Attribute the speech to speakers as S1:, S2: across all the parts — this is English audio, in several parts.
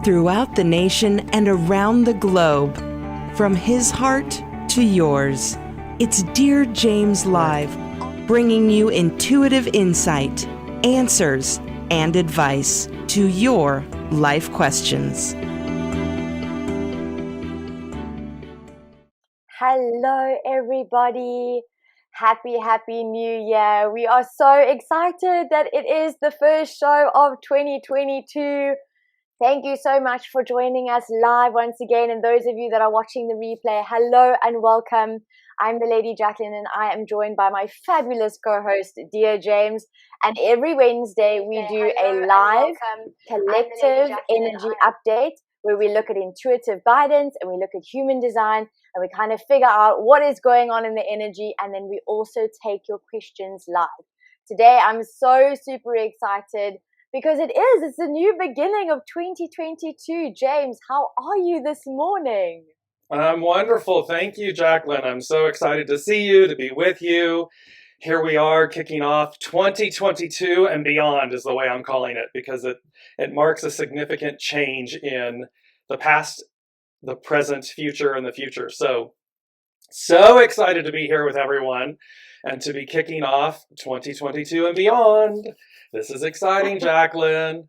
S1: throughout the nation and around the globe. From his heart to yours, it's Dear James Live, bringing you intuitive insight, answers, and advice to your life questions.
S2: Hello, everybody. Happy New Year. We are so excited that it is the first show of 2022. Thank you so much for joining us live once again. And those of you that are watching the replay, hello and welcome. I'm the Lady Jaclyn, and I am joined by my fabulous co-host, Dear James. And every Wednesday, we do a live collective energy update where we look at intuitive guidance and we look at human design and we kind of figure out what is going on in the energy. And then we also take your questions live. Today, I'm so super excited because it's a new beginning of 2022. James, how are you this morning?
S3: I'm wonderful. Thank you, Jaclyn. I'm so excited to see you, to be with you. Here we are kicking off 2022 and beyond is the way I'm calling it, because it marks a significant change in the past, the present, future, and the future. So excited to be here with everyone and to be kicking off 2022 and beyond. This is exciting, Jaclyn.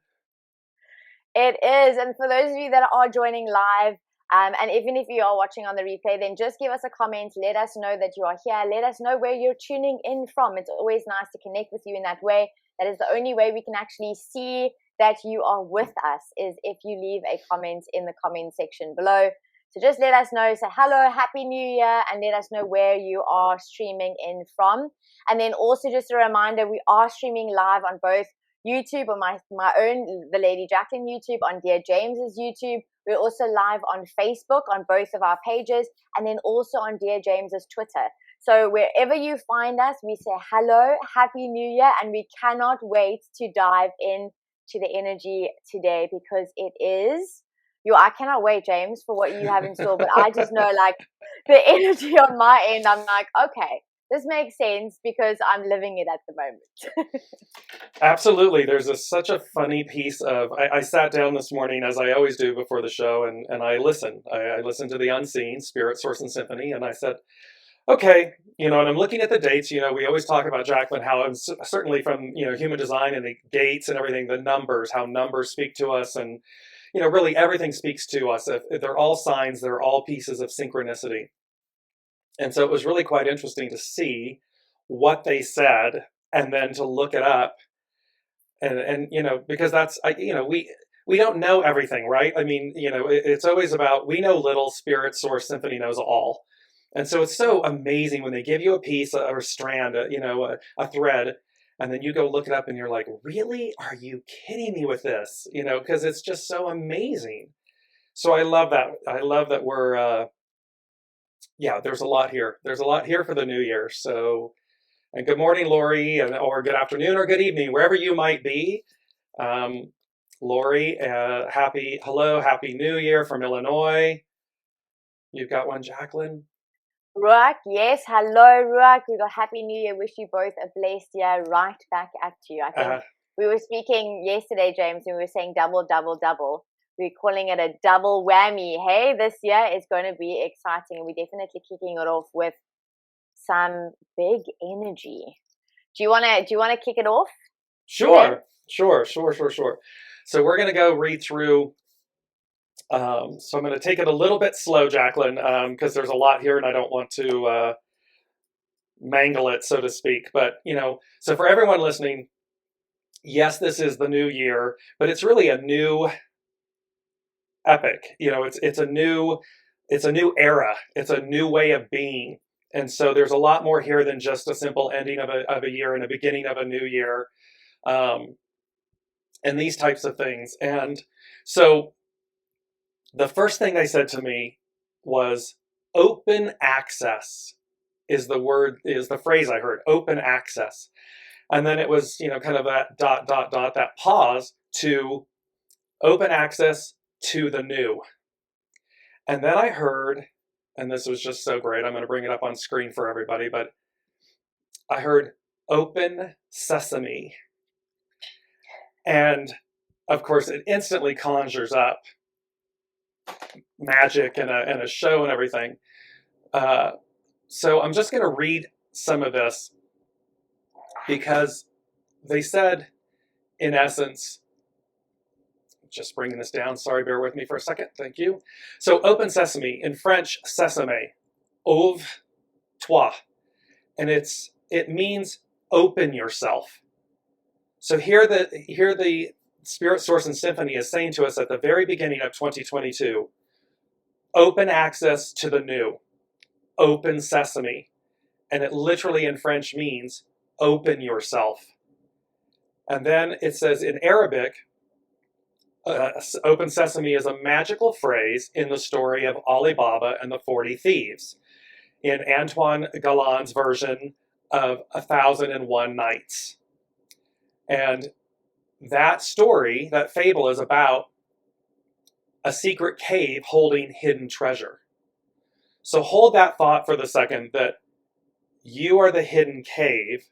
S2: It is. And for those of you that are joining live, and even if you are watching on the replay, then just give us a comment. Let us know that you are here. Let us know where you're tuning in from. It's always nice to connect with you in that way. That is the only way we can actually see that you are with us, is if you leave a comment in the comment section below. So just let us know, say hello, Happy New Year, and let us know where you are streaming in from. And then also just a reminder, we are streaming live on both YouTube, on my own, the Lady Jaclyn YouTube, on Dear James's YouTube. We're also live on Facebook on both of our pages, and then also on Dear James's Twitter. So wherever you find us, we say hello, Happy New Year, and we cannot wait to dive in to the energy today, because it is... I cannot wait, James, for what you have in store, but I just know, like, the energy on my end, I'm like, okay, this makes sense because I'm living it at the moment.
S3: Absolutely. There's such a funny piece of, I sat down this morning, as I always do before the show, and I listened. I listened to the unseen, Spirit, Source, and Symphony, and I said, okay, and I'm looking at the dates. We always talk about, Jaclyn, how certainly from, human design and the gates and everything, the numbers, how numbers speak to us, and, really everything speaks to us. If they're all signs, they're all pieces of synchronicity. And so it was really quite interesting to see what they said and then to look it up. And because that's, we don't know everything, right? I mean, it's always about, we know little, Spirit, Source, Symphony knows all. And so it's so amazing when they give you a piece or a strand, a thread, and then you go look it up and you're like, really? Are you kidding me with this? Because it's just so amazing. So I love that. I love that we're, there's a lot here. There's a lot here for the new year. So, and good morning, Lori, or good afternoon or good evening, wherever you might be. Lori, happy New Year from Illinois. You've got one, Jaclyn?
S2: Ruak, yes. Hello, Ruak. We got Happy New Year. Wish you both a blessed year. Right back at you. I think we were speaking yesterday, James, and we were saying double, double, double. We're calling it a double whammy. Hey, this year is going to be exciting, and we're definitely kicking it off with some big energy. Do you want to kick it off?
S3: Sure. So we're going to go read through. So I'm going to take it a little bit slow, Jaclyn, because there's a lot here and I don't want to mangle it, so to speak. But, so for everyone listening, yes, this is the new year, but it's really a new epic. It's a new era. It's a new way of being. And so there's a lot more here than just a simple ending of a year and a beginning of a new year, and these types of things. And so the first thing they said to me was open access is the phrase I heard, open access. And then it was, kind of that ... that pause to open access to the new. And then I heard, and this was just so great, I'm going to bring it up on screen for everybody, but I heard open sesame. And of course, it instantly conjures up magic and a show and everything. So I'm just going to read some of this because they said, in essence, just bringing this down, sorry, bear with me for a second, thank you. So open sesame, in French, sesame, ouvre toi, and it means open yourself. So here the Spirit, Source, and Symphony is saying to us at the very beginning of 2022, open access to the new, open sesame. And it literally in French means open yourself. And then it says in Arabic, open sesame is a magical phrase in the story of Ali Baba and the 40 Thieves, in Antoine Galland's version of 1001 Nights. And that story, that fable, is about a secret cave holding hidden treasure. So hold that thought for the second, that you are the hidden cave,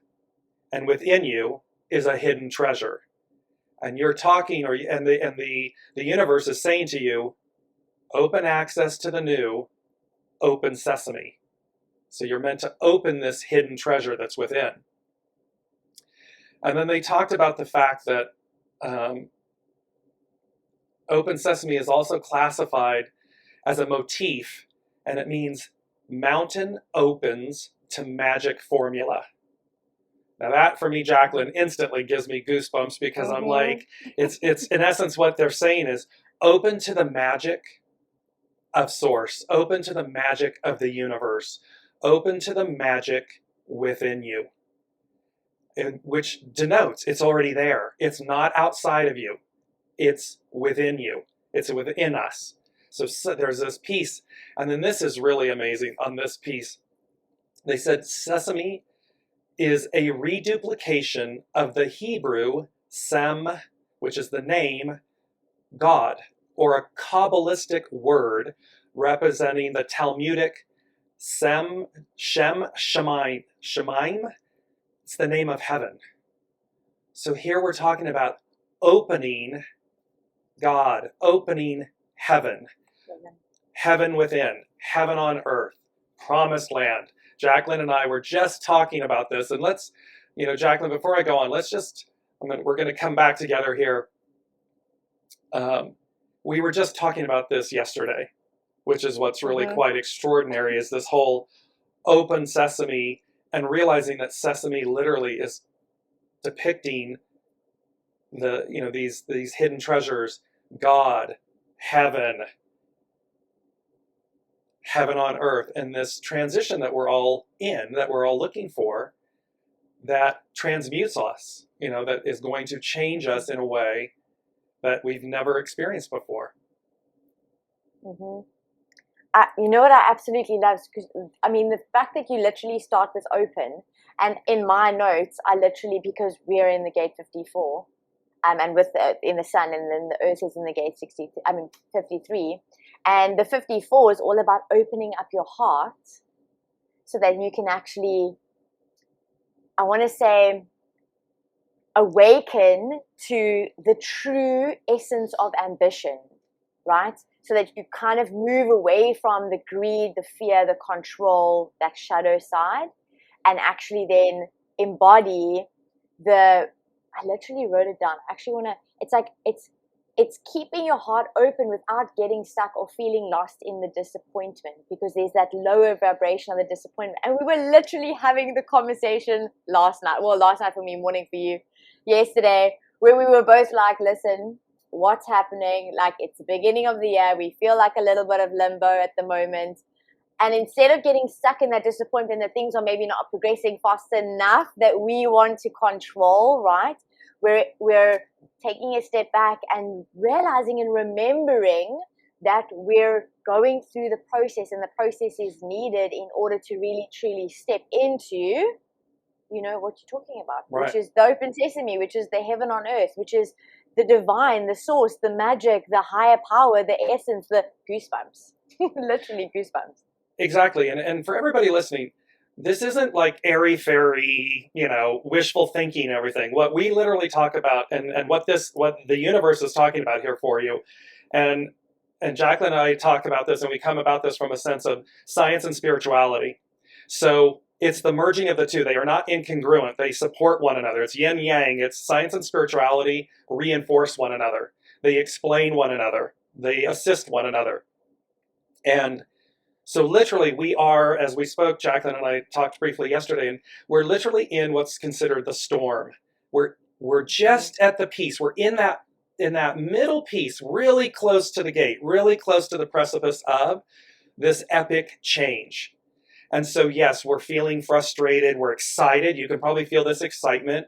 S3: and within you is a hidden treasure. And you're talking, and the universe is saying to you, open access to the new, open sesame. So you're meant to open this hidden treasure that's within. And then they talked about the fact that open sesame is also classified as a motif, and it means mountain opens to magic formula. Now that, for me, Jaclyn, instantly gives me goosebumps, because I'm like, it's in essence what they're saying is open to the magic of source, open to the magic of the universe, open to the magic within you, which denotes it's already there. It's not outside of you. It's within you. It's within us. So there's this piece. And then this is really amazing on this piece. They said sesame is a reduplication of the Hebrew Sem, which is the name God, or a Kabbalistic word representing the Talmudic Shem, Shemaim. Shemaim, it's the name of heaven. So here we're talking about opening God, opening heaven. Heaven within, heaven on earth, promised land. Jaclyn and I were just talking about this, and let's, Jaclyn, before I go on, we're going to come back together here. We were just talking about this yesterday, which is what's really quite extraordinary, is this whole open sesame, and realizing that sesame literally is depicting these hidden treasures, God, heaven on earth, and this transition that we're all in, that we're all looking for, that transmutes us, that is going to change us in a way that we've never experienced before.
S2: You know what I absolutely love? Because the fact that you literally start with open, and in my notes, I literally, because we're in the gate 54, and with in the sun, and then the earth is in the gate 53. And the 54 is all about opening up your heart so that you can actually, I want to say, awaken to the true essence of ambition, right? So that you kind of move away from the greed, the fear, the control, that shadow side, and actually then embody I literally wrote it down. I actually want to, it's keeping your heart open without getting stuck or feeling lost in the disappointment, because there's that lower vibration of the disappointment. And we were literally having the conversation last night for me, morning for you, yesterday, where we were both like, listen, what's happening? Like, it's the beginning of the year. We feel like a little bit of limbo at the moment. And instead of getting stuck in that disappointment that things are maybe not progressing fast enough that we want to control, right? We're taking a step back and realizing and remembering that we're going through the process, and the process is needed in order to really truly step into, what you're talking about, right, which is the open sesame, which is the heaven on earth, which is the divine, the source, the magic, the higher power, the essence, the goosebumps, literally goosebumps. Exactly.
S3: And for everybody listening, this isn't like airy-fairy, wishful thinking and everything. What we literally talk about, and what the universe is talking about here for you, and and Jaclyn and I talk about this, and we come about this from a sense of science and spirituality. So it's the merging of the two. They are not incongruent. They support one another. It's yin yang. It's science and spirituality reinforce one another. They explain one another. They assist one another. And so literally we are, as we spoke, Jaclyn and I talked briefly yesterday, and we're literally in what's considered the storm. We're just at the piece. We're in that middle piece, really close to the gate, really close to the precipice of this epic change. And so, yes, we're feeling frustrated. We're excited. You can probably feel this excitement.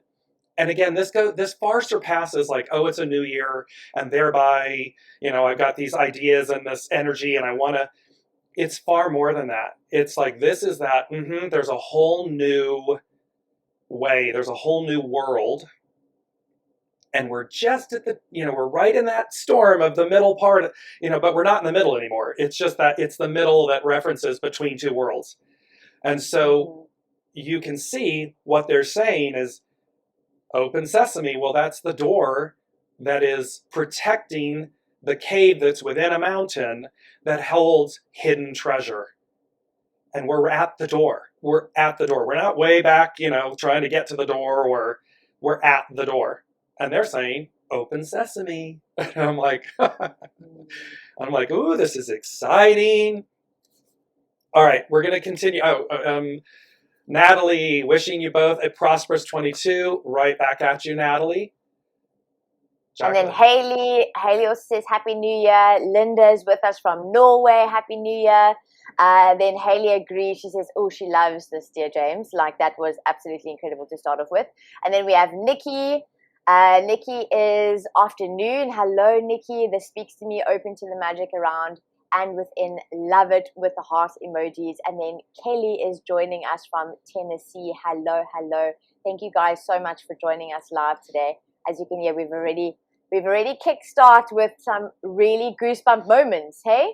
S3: And again, this far surpasses like, oh, it's a new year, and thereby, I've got these ideas and this energy, and I want to. It's far more than that. It's like this is that. There's a whole new way. There's a whole new world, and we're just at the. We're right in that storm of the middle part. But we're not in the middle anymore. It's just that it's the middle that references between two worlds. And so you can see what they're saying is open sesame. Well, that's the door that is protecting the cave that's within a mountain that holds hidden treasure. And we're at the door. We're at the door. We're not way back, trying to get to the door, or we're at the door. And they're saying, open sesame. And I'm like, ooh, this is exciting. All right, we're going to continue. Natalie, wishing you both a prosperous 22. Right back at you, Natalie.
S2: Jaclyn. And then Haley also says Happy New Year. Linda is with us from Norway. Happy New Year. Then Haley agrees. She says, oh, she loves this, Dear James. Like, that was absolutely incredible to start off with. And then we have Nikki. Nikki is afternoon. Hello, Nikki. This speaks to me. Open to the magic around and within. Love it, with the heart emojis. And then Kelly is joining us from Tennessee. Hello. Thank you guys so much for joining us live today. As you can hear, we've already kickstart with some really goosebump moments. Hey,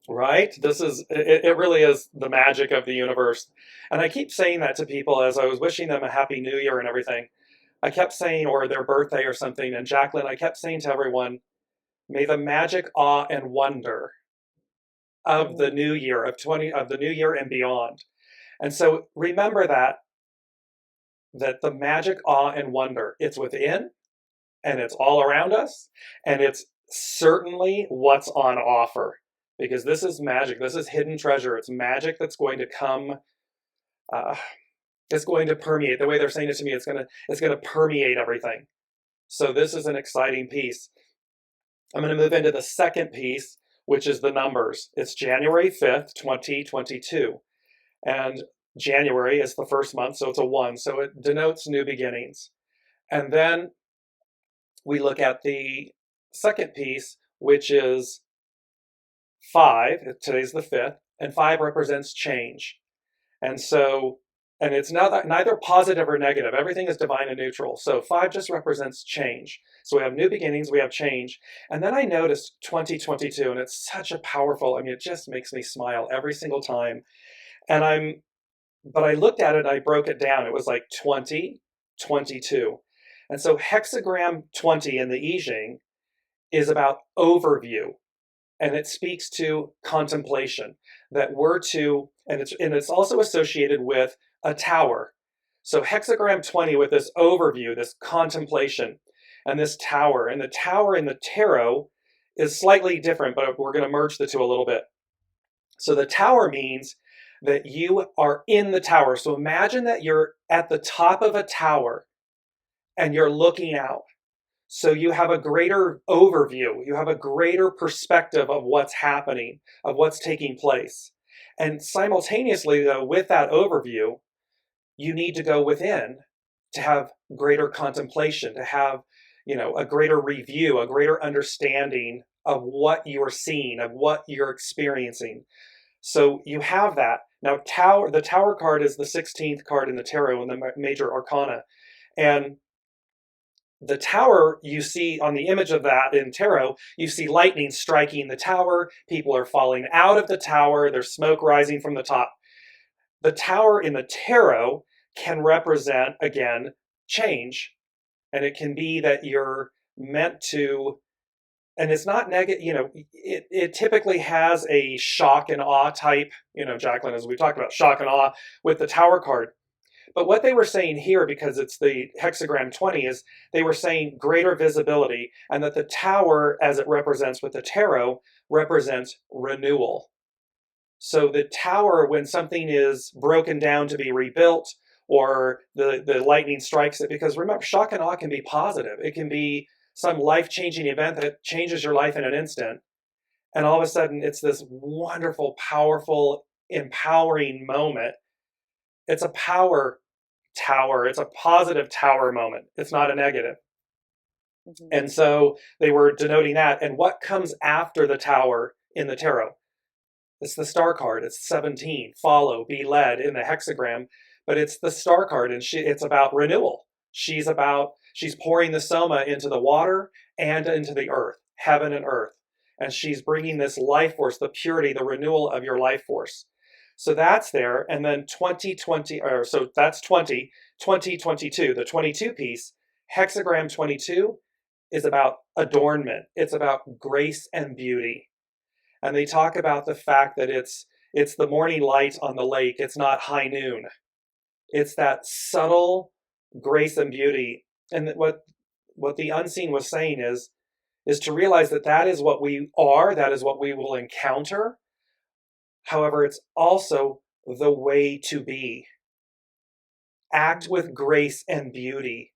S3: right? It really is the magic of the universe. And I keep saying that to people as I was wishing them a happy new year and everything. I kept saying, or their birthday or something. And Jaclyn, I kept saying to everyone, may the magic, awe, and wonder of the new year of the new year and beyond. And so remember that the magic, awe, and wonder, it's within, and it's all around us, and it's certainly what's on offer, because this is magic. This is hidden treasure. It's magic that's going to come. It's going to permeate. The way they're saying it to me, it's going to permeate everything. So this is an exciting piece. I'm going to move into the second piece, which is the numbers. It's January 5th, 2022. And January is the first month, so it's a 1. So it denotes new beginnings. And then we look at the second piece, which is 5. Today's the 5th, and 5 represents change. And so, and it's neither positive or negative. Everything is divine and neutral. So 5 just represents change. So we have new beginnings, we have change. And then I noticed 2022, and it's such a powerful, it just makes me smile every single time. But I looked at it and I broke it down. It was like 20, 22. And so hexagram 20 in the I Ching is about overview. And it speaks to contemplation, that we're to, and it's also associated with a tower. So hexagram 20 with this overview, this contemplation, and this tower. And the tower in the tarot is slightly different, but we're going to merge the two a little bit. So the tower means that you are in the tower. So imagine that you're at the top of a tower and you're looking out. So you have a greater overview. You have a greater perspective of what's happening, of what's taking place. And simultaneously, though, with that overview, you need to go within to have greater contemplation, to have, a greater review, a greater understanding of what you're seeing, of what you're experiencing. So you have that. Now, the Tower card is the 16th card in the tarot in the major arcana. And the tower, you see on the image of that in tarot, you see lightning striking the tower. People are falling out of the tower. There's smoke rising from the top. The tower in the tarot can represent, again, change. And it can be that you're meant to and it's not negative, it typically has a shock and awe type, Jaclyn, as we talked about, shock and awe with the Tower card. But what they were saying here, because it's the hexagram 20, is they were saying greater visibility, and that the Tower, as it represents with the tarot, represents renewal. So the Tower, when something is broken down to be rebuilt, or the lightning strikes it, because remember, shock and awe can be positive. It can be some life-changing event that changes your life in an instant. And all of a sudden, it's this wonderful, powerful, empowering moment. It's a power tower. It's a positive tower moment. It's not a negative. Mm-hmm. And so they were denoting that. And what comes after the Tower in the tarot? It's the Star card. It's 17. Follow, be led in the hexagram. But it's the Star card, and it's about renewal. She's pouring the soma into the water and into the earth, heaven and earth. And she's bringing this life force, the purity, the renewal of your life force. So that's there. And then 2020, so that's 2022, the 22 piece, hexagram 22 is about adornment. It's about grace and beauty. And they talk about the fact that it's the morning light on the lake. It's not high noon. It's that subtle grace and beauty. And what the unseen was saying is to realize that is what we are, that is what we will encounter. However, it's also the way to be. Act with grace and beauty.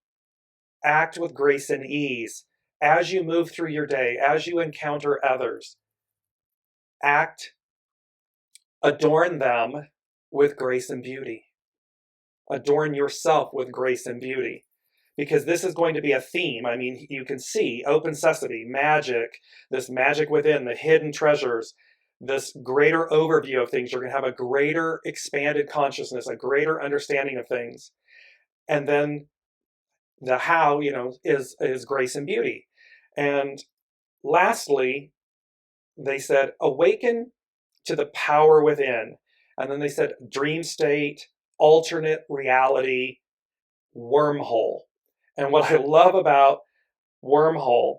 S3: Act with grace and ease. As you move through your day, as you encounter others, adorn them with grace and beauty. Adorn yourself with grace and beauty. Because this is going to be a theme. I mean, you can see open sesame, magic, this magic within, the hidden treasures, this greater overview of things. You're going to have a greater expanded consciousness, a greater understanding of things. And then the how, is grace and beauty. And lastly, they said, awaken to the power within. And then they said, dream state, alternate reality, wormhole. And what I love about wormhole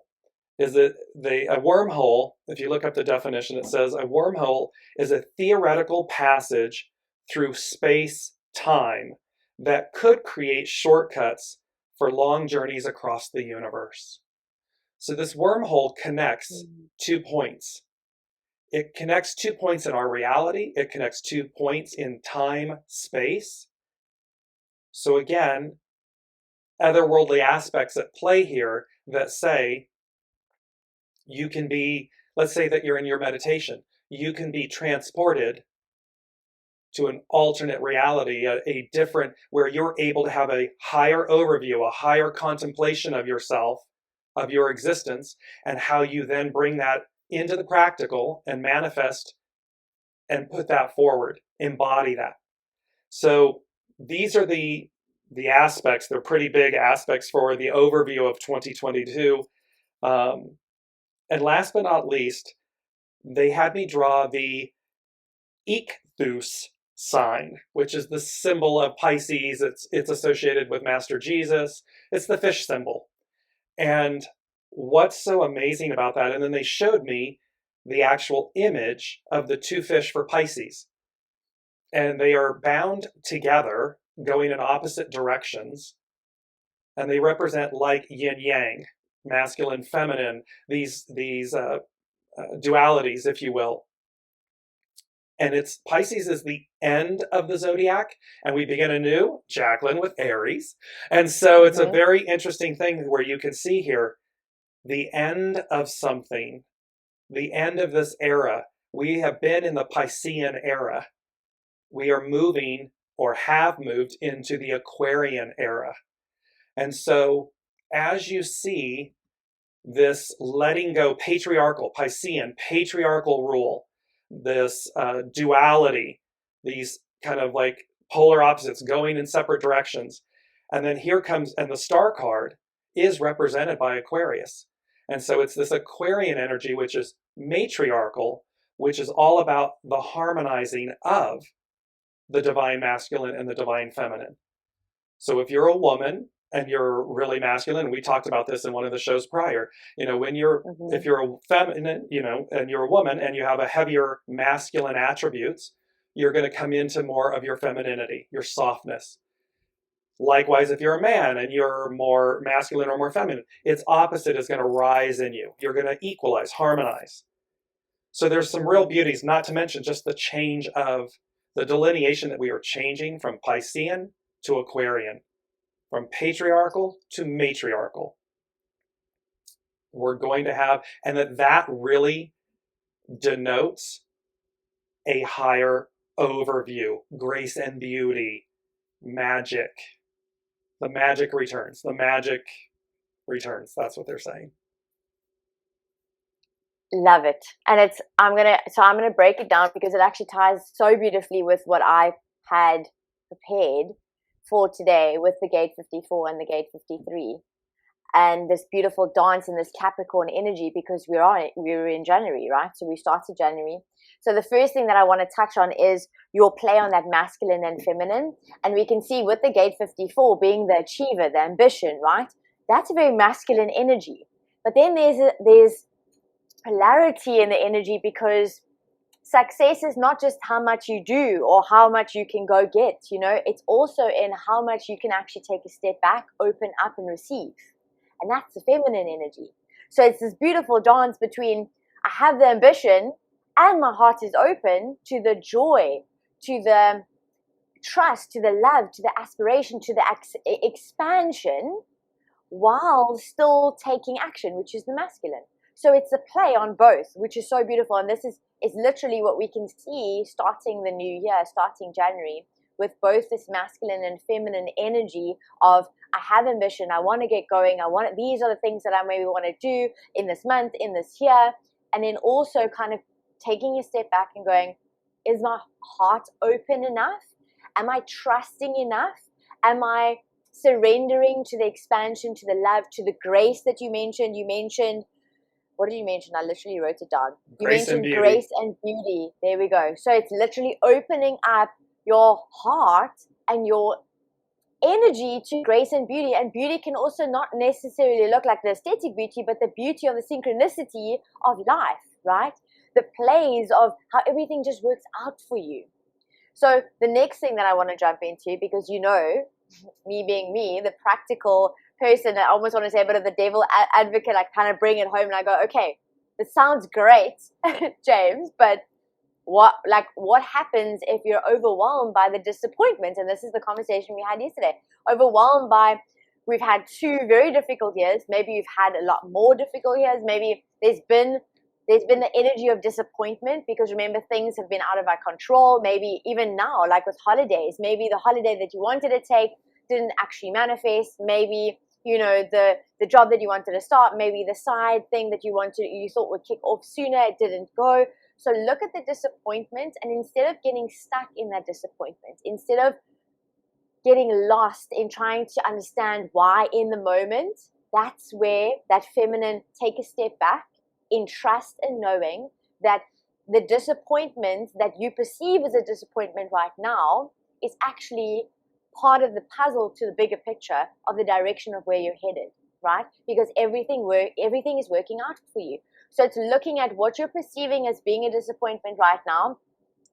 S3: is that a wormhole, if you look up the definition, it says a wormhole is a theoretical passage through space-time that could create shortcuts for long journeys across the universe. So this wormhole connects 2 points. It connects 2 points in our reality. It connects 2 points in time, space. So again, otherworldly aspects at play here that say you can be, let's say that you're in your meditation, you can be transported to an alternate reality, a different, where you're able to have a higher overview, a higher contemplation of yourself, of your existence, and how you then bring that into the practical and manifest and put that forward, embody that. So these are the aspects. They're pretty big aspects for the overview of 2022. And last but not least, they had me draw the ichthus sign, which is the symbol of Pisces. It's associated with Master Jesus. It's the fish symbol. And what's so amazing about that? And then they showed me the actual image of the 2 fish for Pisces. And they are bound together, going in opposite directions. And they represent like yin yang, masculine, feminine, these dualities, if you will. And Pisces is the end of the zodiac, and we begin anew, Jaclyn, with Aries. And so it's a very interesting thing where you can see here the end of something, the end of this era. We have been in the Piscean era. We are moving, or have moved, into the Aquarian era. And so as you see this letting go, patriarchal, Piscean, patriarchal rule, this duality, these kind of like polar opposites going in separate directions. And then here comes, and the star card is represented by Aquarius. And so it's this Aquarian energy, which is matriarchal, which is all about the harmonizing of the divine masculine and the divine feminine. So if you're a woman, and you're really masculine. We talked about this in one of the shows prior. You know, when you're,
S2: Mm-hmm.
S3: if you're a feminine, you know, and you're a woman and you have a heavier masculine attributes, you're going to come into more of your femininity, your softness. Likewise, if you're a man and you're more masculine or more feminine, its opposite is going to rise in you. You're going to equalize, harmonize. So there's some real beauties, not to mention just the change of the delineation that we are changing from Piscean to Aquarian, from patriarchal to matriarchal. We're going to have, and that really denotes a higher overview, grace and beauty, magic. The magic returns. The magic returns. That's what they're saying.
S2: Love it. And I'm gonna break it down because it actually ties so beautifully with what I had prepared for today with the gate 54 and the gate 53 and this beautiful dance and this Capricorn energy, because we're in January, right? So we started January. So the first thing that I want to touch on is your play on that masculine and feminine. And we can see with the gate 54 being the achiever, the ambition, right? That's a very masculine energy. But then there's polarity in the energy, because success is not just how much you do or how much you can go get, you know, it's also in how much you can actually take a step back, open up and receive. And that's the feminine energy. So it's this beautiful dance between I have the ambition and my heart is open to the joy, to the trust, to the love, to the aspiration, to the expansion, while still taking action, which is the masculine. So it's a play on both, which is so beautiful. And this is literally what we can see starting the new year, starting January, with both this masculine and feminine energy of I have ambition, I want to get going, these are the things that I maybe want to do in this month, in this year. And then also kind of taking a step back and going, is my heart open enough? Am I trusting enough? Am I surrendering to the expansion, to the love, to the grace that you mentioned? You mentioned, what did you mention? I literally wrote it down. You mentioned grace and beauty. There we go. So it's literally opening up your heart and your energy to grace and beauty. And beauty can also not necessarily look like the aesthetic beauty, but the beauty of the synchronicity of life, right? The plays of how everything just works out for you. So the next thing that I want to jump into, because you know, me being me, the practical person, I almost want to say a bit of the devil advocate, I kind of bring it home and I go, okay, this sounds great, James, but what happens if you're overwhelmed by the disappointment? And this is the conversation we had yesterday. Overwhelmed by, we've had 2 very difficult years. Maybe you've had a lot more difficult years. Maybe there's been the energy of disappointment, because remember, things have been out of our control. Maybe even now, like with holidays, maybe the holiday that you wanted to take didn't actually manifest. Maybe, you know, the job that you wanted to start, maybe the side thing that you thought would kick off sooner, it didn't go. So look at the disappointment, and instead of getting stuck in that disappointment, instead of getting lost in trying to understand why in the moment, that's where that feminine take a step back in trust and knowing that the disappointment that you perceive as a disappointment right now is actually part of the puzzle to the bigger picture of the direction of where you're headed, right? Because everything is working out for you. So it's looking at what you're perceiving as being a disappointment right now.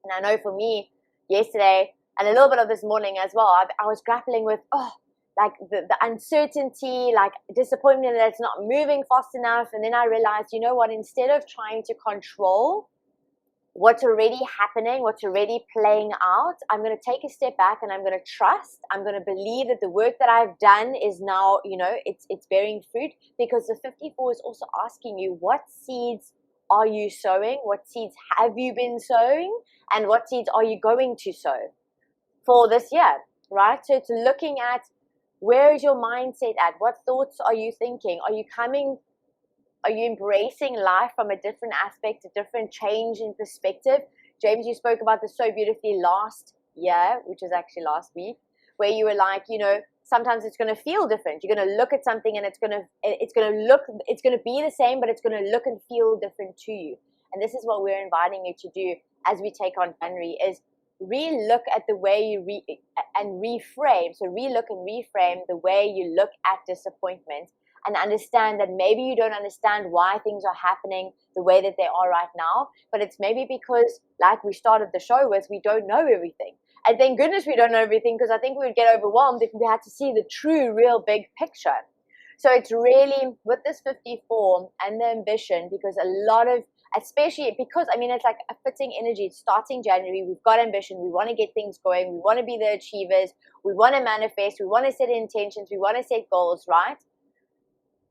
S2: And I know for me, yesterday, and a little bit of this morning as well, I was grappling with, like the uncertainty, like disappointment that it's not moving fast enough. And then I realized, you know what, instead of trying to control what's already happening, what's already playing out, I'm going to take a step back and I'm going to trust. I'm going to believe that the work that I've done is now, you know, it's bearing fruit, because the 54 is also asking you, what seeds are you sowing? What seeds have you been sowing? And what seeds are you going to sow for this year, right? So it's looking at, where is your mindset at? What thoughts are you thinking? Are you embracing life from a different aspect, a different change in perspective? James, you spoke about this so beautifully last year, which was actually last week, where you were like, you know, sometimes it's going to feel different. You're going to look at something and it's going to be the same, but it's going to look and feel different to you. And this is what we're inviting you to do as we take on January, is re-look at the way you reframe. So re-look and reframe the way you look at disappointment, and understand that maybe you don't understand why things are happening the way that they are right now, but it's maybe because, like we started the show with, we don't know everything. And thank goodness we don't know everything, because I think we would get overwhelmed if we had to see the true, real big picture. So it's really, with this 54 and the ambition, because a lot of, especially because, I mean, it's like a fitting energy. It's starting January. We've got ambition. We want to get things going. We want to be the achievers. We want to manifest. We want to set intentions. We want to set goals, right?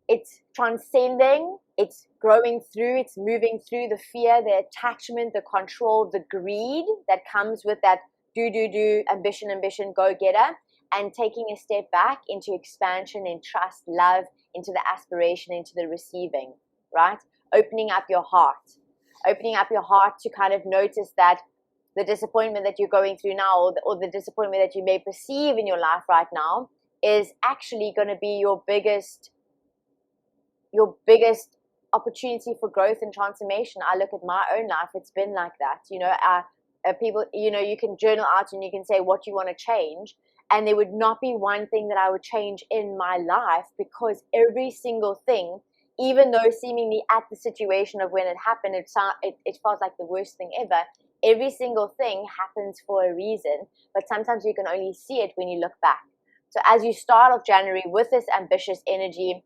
S2: It's transcending. It's growing through. It's moving through the fear, the attachment, the control, the greed that comes with that ambition, go-getter, and taking a step back into expansion, in trust, love, into the aspiration, into the receiving, right? Opening up your heart to kind of notice that the disappointment that you're going through now, or the disappointment that you may perceive in your life right now, is actually going to be your biggest opportunity for growth and transformation. I look at my own life. It's been like that. People, you can journal out and you can say what you want to change. And there would not be one thing that I would change in my life, because every single thing, even though seemingly at the situation of when it happened, it felt like the worst thing ever. Every single thing happens for a reason, but sometimes you can only see it when you look back. So as you start off January with this ambitious energy,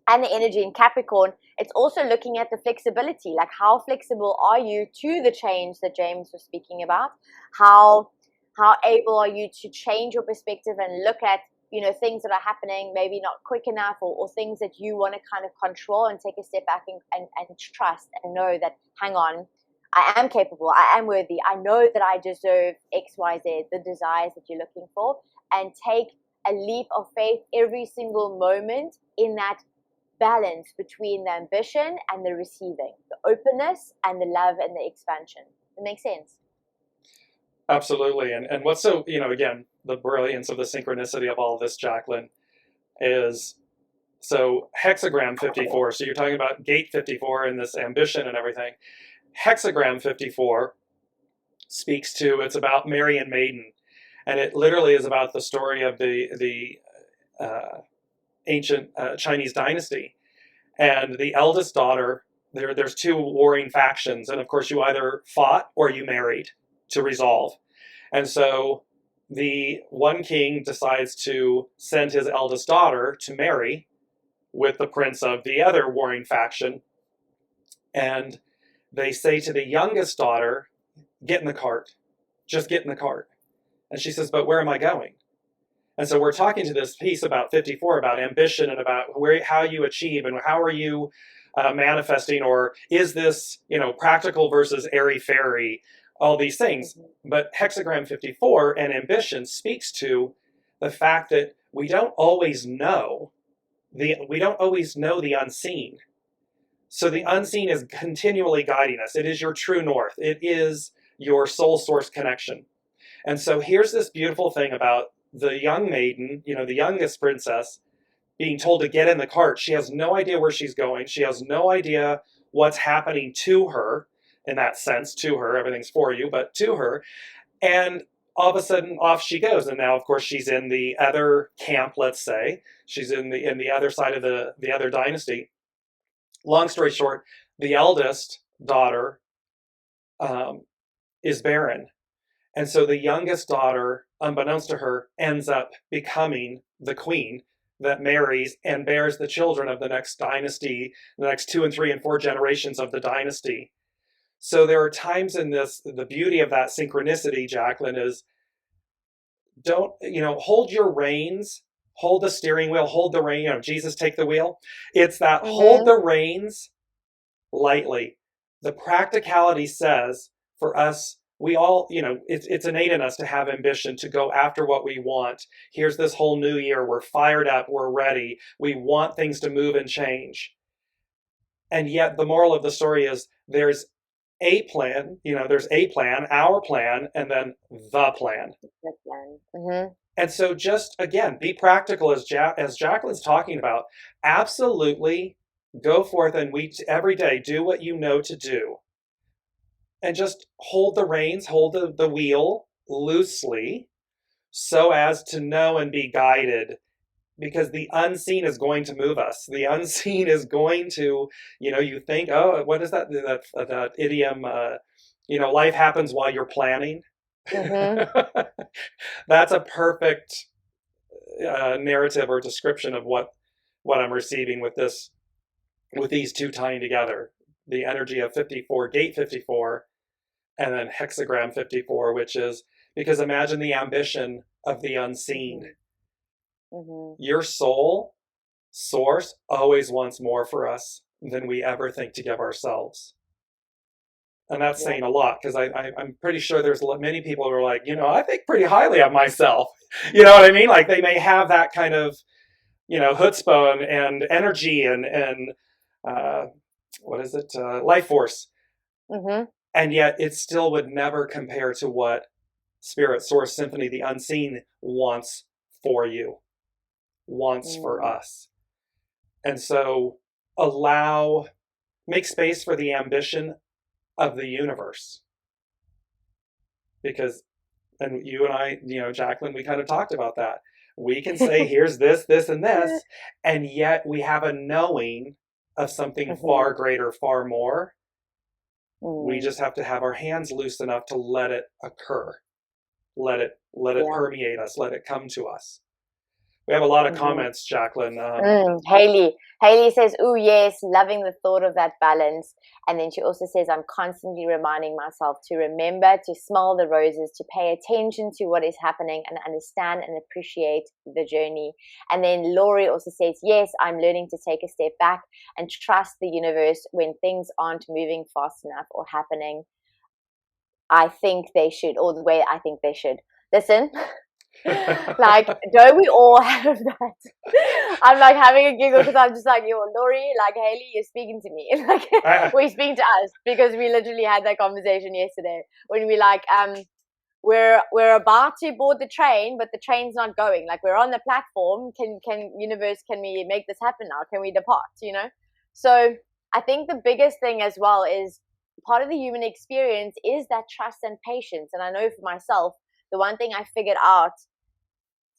S2: and the energy in Capricorn, it's also looking at the flexibility. Like, how flexible are you to the change that James was speaking about? How able are you to change your perspective and look at, things that are happening, maybe not quick enough, or things that you want to kind of control, and take a step back and trust and know that, hang on, I am capable, I am worthy, I know that I deserve X, Y, Z, the desires that you're looking for, and take a leap of faith every single moment in that balance between the ambition and the receiving, the openness and the love and the expansion. It makes sense.
S3: Absolutely. And what's so, again, the brilliance of the synchronicity of all of this, Jaclyn, is, so hexagram 54, so you're talking about gate 54 and this ambition and everything. Hexagram 54 speaks to, it's about Mary and Maiden, and it literally is about the story of the ancient Chinese dynasty. And the eldest daughter, there's two warring factions, and of course you either fought or you married to resolve. And so the one king decides to send his eldest daughter to marry with the prince of the other warring faction. And they say to the youngest daughter, get in the cart, just get in the cart. And she says, but where am I going? And so we're talking to this piece about 54, about ambition, and about how you achieve, and how are you manifesting, or is this, practical versus airy-fairy, all these things. But hexagram 54 and ambition speaks to the fact that we don't always know the unseen. So the unseen is continually guiding us. It is your true north. It is your soul source connection. And so here's this beautiful thing about the young maiden, the youngest princess, being told to get in the cart. She has no idea where she's going. She has no idea what's happening to her, in that sense, to her. Everything's for you, but to her. And all of a sudden, off she goes. And now, of course, she's in the other camp, let's say. She's in the other side of the other dynasty. Long story short, the eldest daughter is barren. And so the youngest daughter, unbeknownst to her, ends up becoming the queen that marries and bears the children of the next dynasty, the next 2 and 3 and 4 generations of the dynasty. So there are times in this, the beauty of that synchronicity, Jaclyn, is don't, hold your reins, hold the steering wheel, hold the rein, Jesus take the wheel. It's that hold the reins lightly. The practicality says for us, we all, it's innate in us to have ambition, to go after what we want. Here's this whole new year. We're fired up. We're ready. We want things to move and change. And yet the moral of the story is there's a plan, there's a plan, our plan, and then the plan.
S2: The plan. Mm-hmm.
S3: And so just, again, be practical, as Jaclyn's talking about. Absolutely go forth and every day do what you know to do. And just hold the reins, hold the wheel, loosely so as to know and be guided, because the unseen is going to move us. The unseen is going to, you think, oh, what is that idiom? Life happens while you're planning.
S2: Mm-hmm.
S3: That's a perfect narrative or description of what I'm receiving with these two tying together. The energy of 54, gate 54, and then hexagram 54, which is, because imagine the ambition of the unseen.
S2: Mm-hmm.
S3: Your soul, source, always wants more for us than we ever think to give ourselves. And that's saying a lot, because I'm pretty sure there's many people who are like, I think pretty highly of myself. You know what I mean? Like, they may have that kind of, chutzpah and energy and what is it? Life force.
S2: Mm-hmm.
S3: And yet it still would never compare to what Spirit, Source, Symphony, the unseen wants for you, wants for us. And so make space for the ambition of the universe. Because, and you and I, Jaclyn, we kind of talked about that. We can say, here's this, this, and this, and yet we have a knowing of something far greater, far more. We just have to have our hands loose enough to let it occur. Let it permeate us, let it come to us. We have a lot of comments, Jaclyn.
S2: Haley says, "Oh yes, loving the thought of that balance." And then she also says, "I'm constantly reminding myself to remember to smell the roses, to pay attention to what is happening and understand and appreciate the journey." And then Laurie also says, "Yes, I'm learning to take a step back and trust the universe when things aren't moving fast enough or happening. I think they should, or the way I think they should." Listen. Like, don't we all have that? I'm like having a giggle because I'm just like, yo, Laurie, like, Haley, you're speaking to me. Like, we're speaking to us, because we literally had that conversation yesterday when we like, we're about to board the train, but the train's not going. Like, we're on the platform. Can universe, can we make this happen now? Can we depart? So I think the biggest thing as well is part of the human experience is that trust and patience. And I know for myself, the one thing I figured out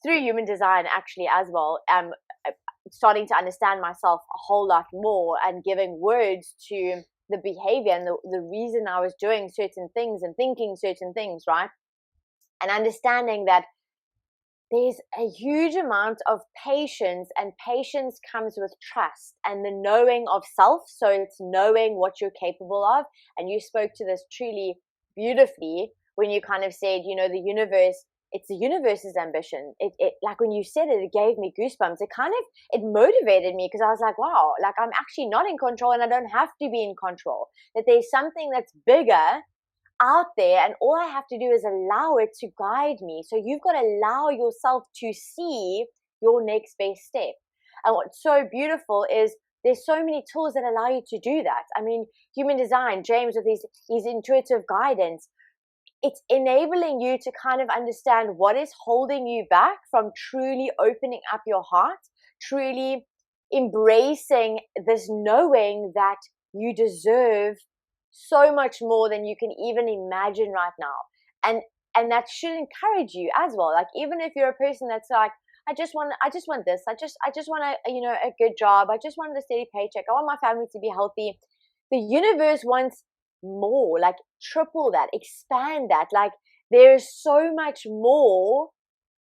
S2: through human design actually as well, starting to understand myself a whole lot more and giving words to the behavior and the reason I was doing certain things and thinking certain things, right? And understanding that there's a huge amount of patience, and patience comes with trust and the knowing of self. So it's knowing what you're capable of. And you spoke to this truly beautifully when you kind of said, the universe, it's the universe's ambition. It like when you said it, it gave me goosebumps. It motivated me, because I was like, wow, like I'm actually not in control, and I don't have to be in control. That there's something that's bigger out there, and all I have to do is allow it to guide me. So you've got to allow yourself to see your next best step. And what's so beautiful is there's so many tools that allow you to do that. I mean, human design, James with his intuitive guidance, it's enabling you to kind of understand what is holding you back from truly opening up your heart, truly embracing this knowing that you deserve so much more than you can even imagine right now. And that should encourage you as well. Like, even if you're a person that's like, I just want this, I just want a good job, I just want a steady paycheck, I want my family to be healthy. The universe wants more, like triple that, expand that. Like, there's so much more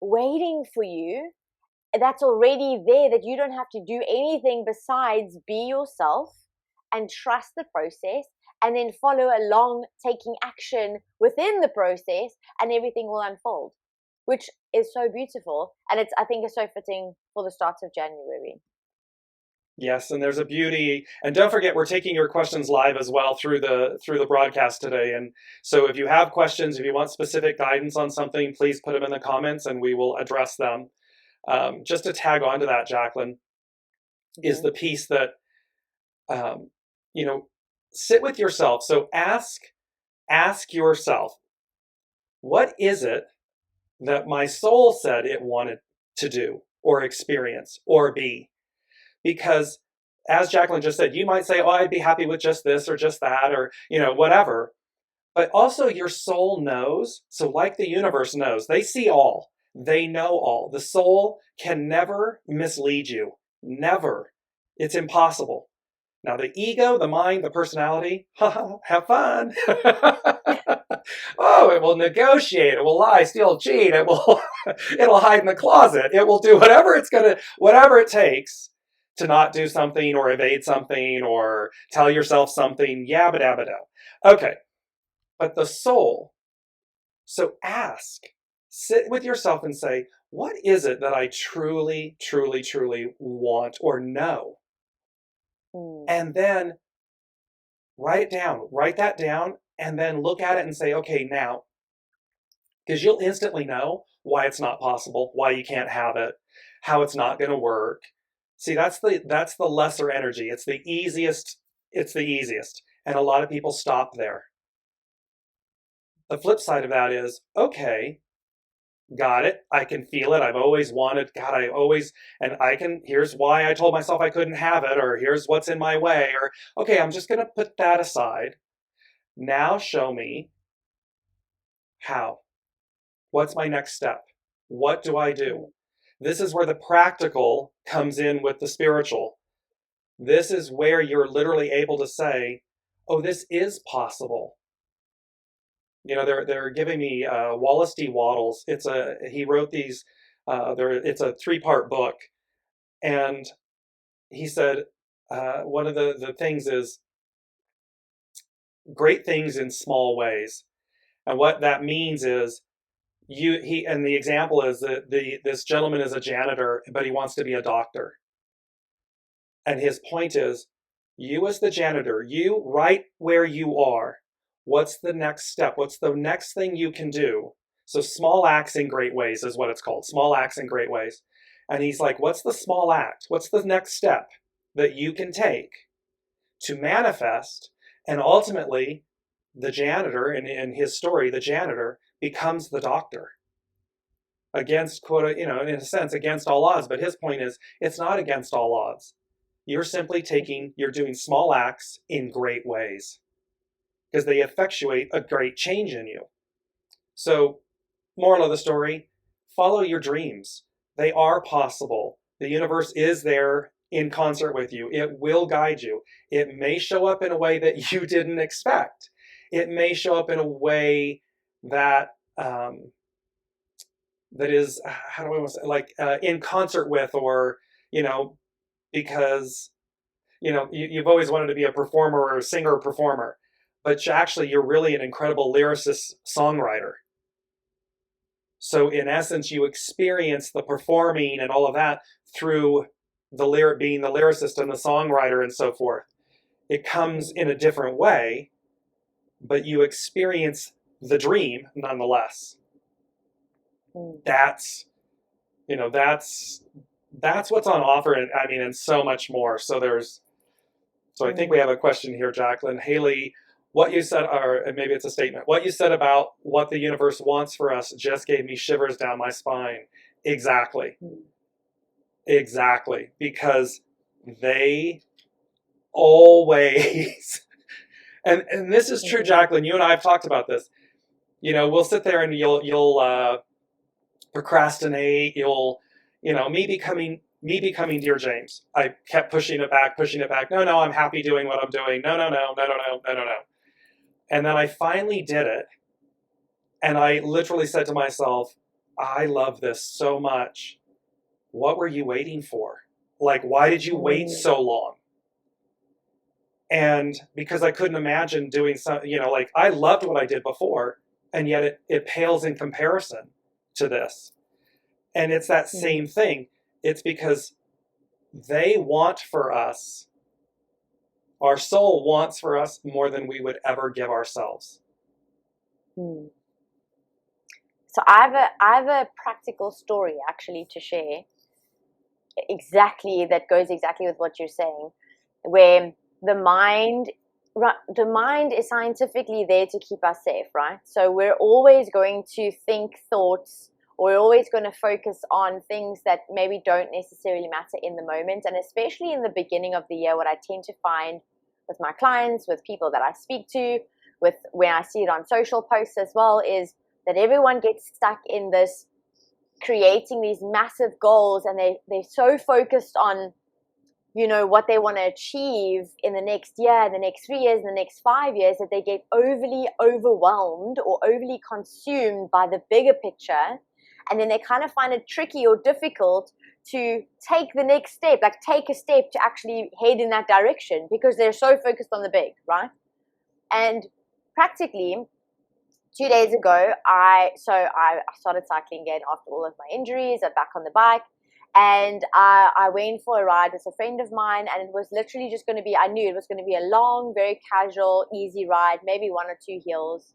S2: waiting for you that's already there, that you don't have to do anything besides be yourself and trust the process, and then follow along, taking action within the process, and everything will unfold, which is so beautiful. And I think it's so fitting for the start of January.
S3: Yes, and there's a beauty. And don't forget, we're taking your questions live as well through the broadcast today. And so if you have questions, if you want specific guidance on something, please put them in the comments and we will address them. Just to tag on to that, Jaclyn, is the piece that, sit with yourself. So ask yourself, what is it that my soul said it wanted to do or experience or be? Because as Jaclyn just said, you might say, oh, I'd be happy with just this or just that, or, whatever. But also your soul knows. So like the universe knows, they see all. They know all. The soul can never mislead you. Never. It's impossible. Now the ego, the mind, the personality, have fun. Oh, it will negotiate. It will lie, steal, cheat. It'll hide in the closet. It will do whatever it takes to not do something or evade something or tell yourself something. Yabba dabba do. Okay. But the soul, so ask, sit with yourself and say, what is it that I truly, truly, truly want or know? And then write that down, and then look at it and say, okay, now, because you'll instantly know why it's not possible, why you can't have it, how it's not going to work. See, that's the lesser energy. It's the easiest. And a lot of people stop there. The flip side of that is, okay, got it. I can feel it. I've always wanted, God, here's why I told myself I couldn't have it, or here's what's in my way, or, okay, I'm just going to put that aside. Now show me how. What's my next step? What do I do? This is where the practical comes in with the spiritual. This is where you're literally able to say, oh, this is possible. You know, they're giving me Wallace D. Wattles. He wrote these. It's a 3-part book, and he said one of the things is great things in small ways, and what that means is and the example is that this gentleman is a janitor, but he wants to be a doctor, and his point is, you as the janitor, you right where you are. What's the next step? What's the next thing you can do? So small acts in great ways is what it's called. Small acts in great ways. And he's like, what's the small act? What's the next step that you can take to manifest? And ultimately, the janitor, in his story, the janitor becomes the doctor. Against, quote, in a sense, against all odds. But his point is, it's not against all odds. You're doing small acts in great ways, because they effectuate a great change in you. So, moral of the story, follow your dreams. They are possible. The universe is there in concert with you. It will guide you. It may show up in a way that you didn't expect. It may show up in a way that that is, how do I want to say, like in concert with, or, because, you've always wanted to be a performer or a singer or performer. But actually, you're really an incredible lyricist, songwriter. So in essence, you experience the performing and all of that through being the lyricist and the songwriter and so forth. It comes in a different way, but you experience the dream nonetheless. That's what's on offer, and so much more. So I think we have a question here, Jaclyn. Haley, what you said, or maybe it's a statement, what you said about what the universe wants for us just gave me shivers down my spine. Exactly. Exactly. Because they always, and this is true, Jaclyn, you and I have talked about this. We'll sit there and you'll procrastinate, me becoming Dear James. I kept pushing it back. No, I'm happy doing what I'm doing. No. And then I finally did it. And I literally said to myself, I love this so much. What were you waiting for? Like, why did you wait so long? And because I couldn't imagine doing something, I loved what I did before, and yet it pales in comparison to this. And it's that same thing. It's because they want for us, our soul wants for us more than we would ever give ourselves.
S2: So I have a practical story actually to share. That goes exactly with what you're saying, where the mind is scientifically there to keep us safe, right? So we're always going to think thoughts, or we're always going to focus on things that maybe don't necessarily matter in the moment. And especially in the beginning of the year, what I tend to find with my clients, with people that I speak to, with when I see it on social posts as well, is that everyone gets stuck in this creating these massive goals, and they're so focused on, you know, what they want to achieve in the next year, the next 3 years, in the next 5 years, that they get overly overwhelmed or overly consumed by the bigger picture. And then they kind of find it tricky or difficult to take the next step, like take a step to actually head in that direction, because they're so focused on the big, right? And practically 2 days ago, I started cycling again after all of my injuries. I'm back on the bike. And I went for a ride with a friend of mine, and it was literally just going to be, I knew it was going to be a long, very casual, easy ride, maybe 1 or 2 hills.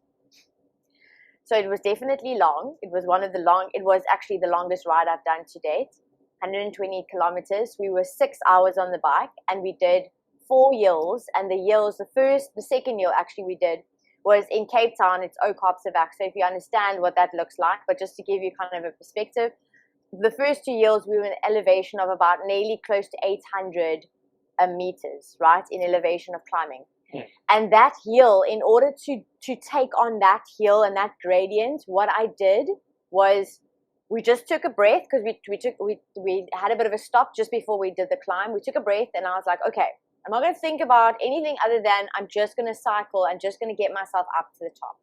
S2: So it was definitely long. It was actually the longest ride I've done to date, 120 kilometers. We were 6 hours on the bike, and we did 4 hills. And the second hill actually we did was in Cape Town. It's Oakopsevak. So if you understand what that looks like, but just to give you kind of a perspective, the first 2 hills, we were in an elevation of about nearly close to 800 meters, right, in elevation of climbing. Yeah. And that hill, in order to take on that hill and that gradient, what I did was we just took a breath, because we had a bit of a stop just before we did the climb. We took a breath, and I was like, okay, I'm not going to think about anything other than I'm just going to cycle. I'm just going to get myself up to the top.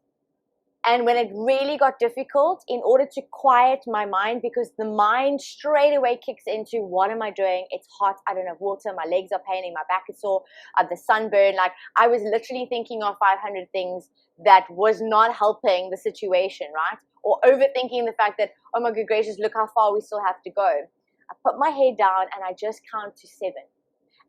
S2: And when it really got difficult, in order to quiet my mind, because the mind straight away kicks into, what am I doing? It's hot. I don't have water. My legs are paining. My back is sore. The sunburn. Like, I was literally thinking of 500 things that was not helping the situation, right? Or overthinking the fact that, oh my good gracious, look how far we still have to go. I put my head down and I just count to 7.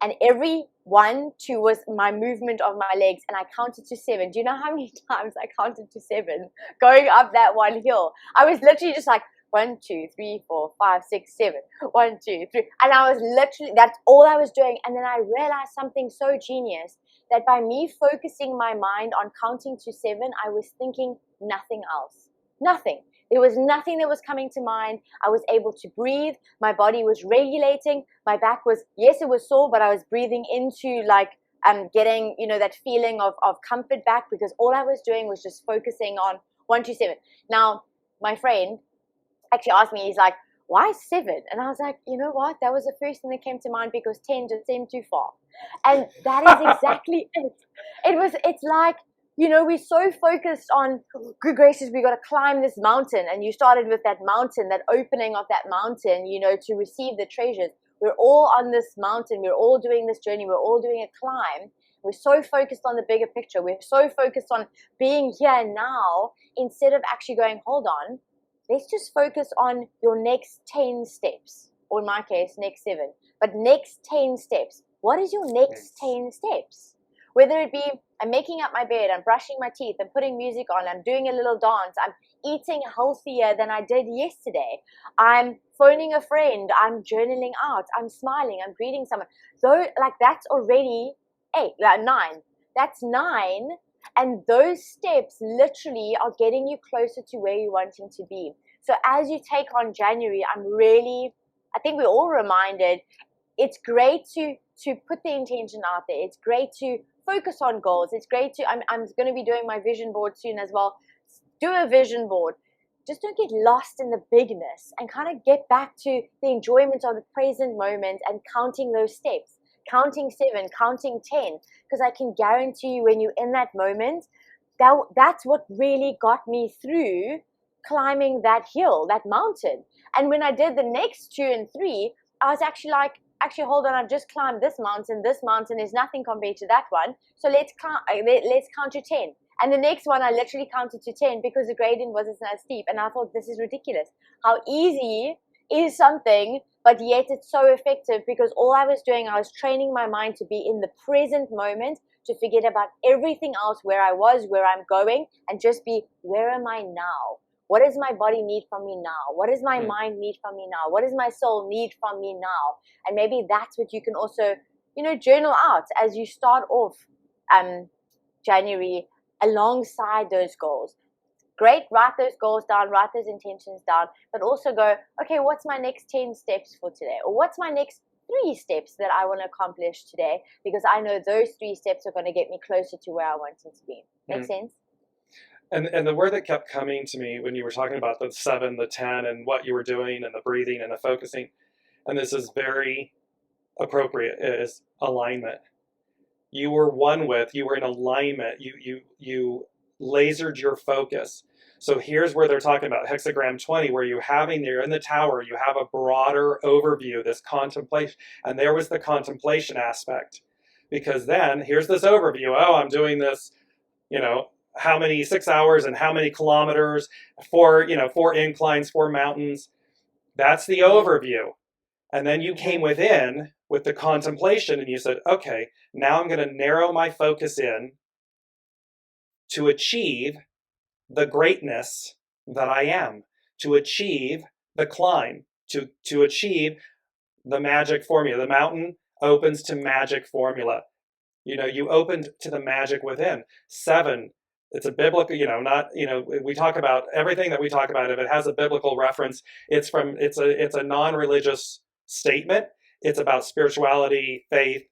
S2: And every 1, 2 was my movement of my legs, and I counted to 7. Do you know how many times I counted to 7 going up that one hill? I was literally just like 1, 2, 3, 4, 5, 6, 7. 1, 2, 3, and I was literally, that's all I was doing. And then I realized something so genius, that by me focusing my mind on counting to 7, I was thinking nothing else. Nothing. There was nothing that was coming to mind. I was able to breathe. My body was regulating. My back was, yes, it was sore, but I was breathing into like getting, you know, that feeling of comfort back, because all I was doing was just focusing on 1, 2, 7. Now, my friend actually asked me, he's like, why 7? And I was like, you know what? That was the first thing that came to mind, because 10 just seemed too far. And that is exactly it. It's like, you know, we're so focused on, good gracious, we got to climb this mountain. And you started with that mountain, that opening of that mountain, you know, to receive the treasures. We're all on this mountain. We're all doing this journey. We're all doing a climb. We're so focused on the bigger picture. We're so focused on being here now, instead of actually going, hold on, let's just focus on your next 10 steps. Or in my case, next 7. But next 10 steps. What is your next 10 steps? Whether it be, I'm making up my bed, I'm brushing my teeth, I'm putting music on, I'm doing a little dance, I'm eating healthier than I did yesterday, I'm phoning a friend, I'm journaling out, I'm smiling, I'm greeting someone. So, like, that's already 9. That's 9. And those steps literally are getting you closer to where you're wanting to be. So as you take on January, I think we're all reminded, it's great to put the intention out there. It's great to focus on goals. It's great to, I'm going to be doing my vision board soon as well. Do a vision board. Just don't get lost in the bigness, and kind of get back to the enjoyment of the present moment and counting those steps. Counting 7, counting 10. Because I can guarantee you, when you're in that moment, that's what really got me through climbing that hill, that mountain. And when I did the next 2 and 3, I was actually like, hold on, I've just climbed this mountain. This mountain is nothing compared to that one. So let's count to 10. And the next one, I literally counted to 10 because the gradient wasn't as steep. And I thought, this is ridiculous. How easy is something, but yet it's so effective, because all I was doing, I was training my mind to be in the present moment, to forget about everything else, where I was, where I'm going, and just be, where am I now? What does my body need from me now? What does my mind need from me now? What does my soul need from me now? And maybe that's what you can also, journal out as you start off January alongside those goals. Great, write those goals down, write those intentions down, but also go, okay, what's my next 10 steps for today? Or what's my next 3 steps that I want to accomplish today? Because I know those 3 steps are going to get me closer to where I want it to be. Makes sense.
S3: And the word that kept coming to me when you were talking about the 7, the 10, and what you were doing, and the breathing and the focusing, and this is very appropriate, is alignment. You were one with, you were in alignment. You lasered your focus. So here's where they're talking about hexagram 20, where you're in the tower, you have a broader overview, this contemplation, and there was the contemplation aspect. Because then here's this overview. Oh, I'm doing this, how many 6 hours and how many kilometers, 4 inclines, 4 mountains. That's the overview. And then you came within with the contemplation and you said, okay, now I'm going to narrow my focus in to achieve the greatness that I am, to achieve the climb, to achieve the magic formula. The mountain opens to magic formula. You opened to the magic within. 7, it's a biblical, we talk about everything that we talk about. If it has a biblical reference, it's a non-religious statement. It's about spirituality, faith.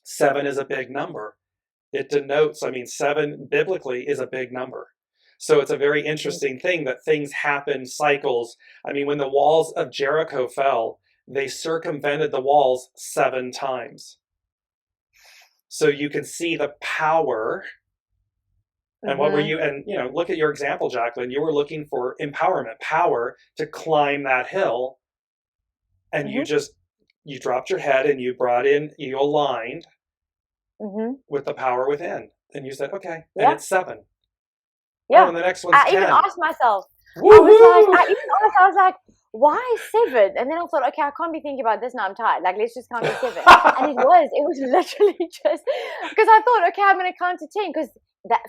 S3: 7 is a big number. It denotes, 7 biblically is a big number. So it's a very interesting thing that things happen, cycles. When the walls of Jericho fell, they circumvented the walls 7 times. So you can see the power. And what were you, and look at your example, Jaclyn, you were looking for empowerment, power to climb that hill. And you dropped your head and you aligned with the power within. And you said, okay, and it's 7.
S2: Yeah.
S3: Oh, and the next one's 10.
S2: I even asked myself,
S3: Woo-hoo!
S2: I was like, why 7? And then I thought, okay, I can't be thinking about this now, I'm tired. Let's just count to 7. And it was literally just, because I thought, okay, I'm going to count to 10. Because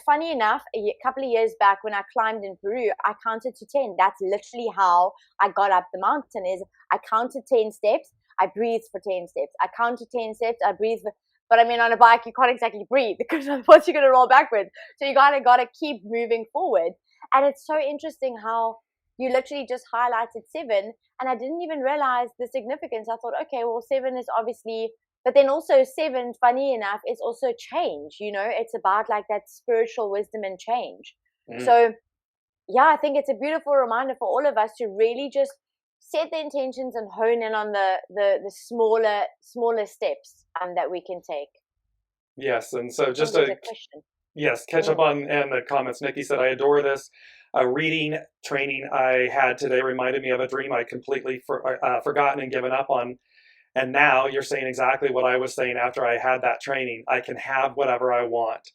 S2: funny enough, a couple of years back when I climbed in Peru, I counted to 10. That's literally how I got up the mountain. Is I counted 10 steps, I breathed for 10 steps. I counted 10 steps, I breathed for, but on a bike, you can't exactly breathe because otherwise you're going to roll backwards. So you got to keep moving forward. And it's so interesting how you literally just highlighted 7. And I didn't even realize the significance. I thought, okay, well, 7 is obviously, but then also 7, funny enough, is also change. It's about that spiritual wisdom and change. So yeah, I think it's a beautiful reminder for all of us to really just set the intentions and hone in on the smaller steps that we can take.
S3: Yes, and so just a question. Yes, catch up on the comments. Nikki said, I adore this. A reading training I had today reminded me of a dream I completely forgotten and given up on. And now you're saying exactly what I was saying after I had that training. I can have whatever I want.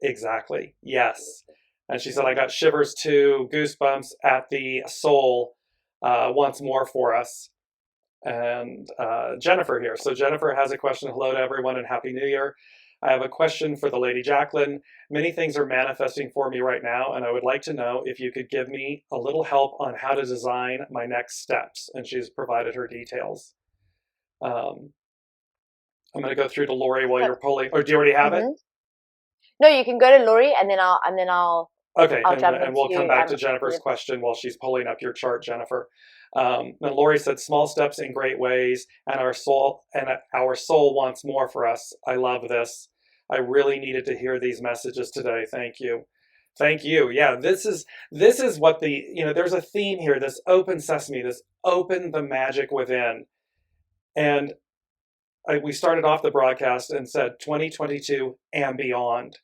S3: Exactly. Yes. And she said, I got shivers too, goosebumps at the soul once more for us. And Jennifer here. So Jennifer has a question. Hello to everyone and Happy New Year. I have a question for the Lady Jaclyn. Many things are manifesting for me right now, and I would like to know if you could give me a little help on how to design my next steps. And she's provided her details. I'm going to go through to Lori while you're pulling. Or do you already have it?
S2: No, you can go to Lori, and then I'll.
S3: Okay, and we'll come back to Jennifer's question while she's pulling up your chart, Jennifer. And Lori said, "Small steps in great ways, and our soul wants more for us. I love this. I really needed to hear these messages today. Thank you." Thank you. Yeah, this is what there's a theme here, this open sesame, this open the magic within. And we started off the broadcast and said 2022 and beyond.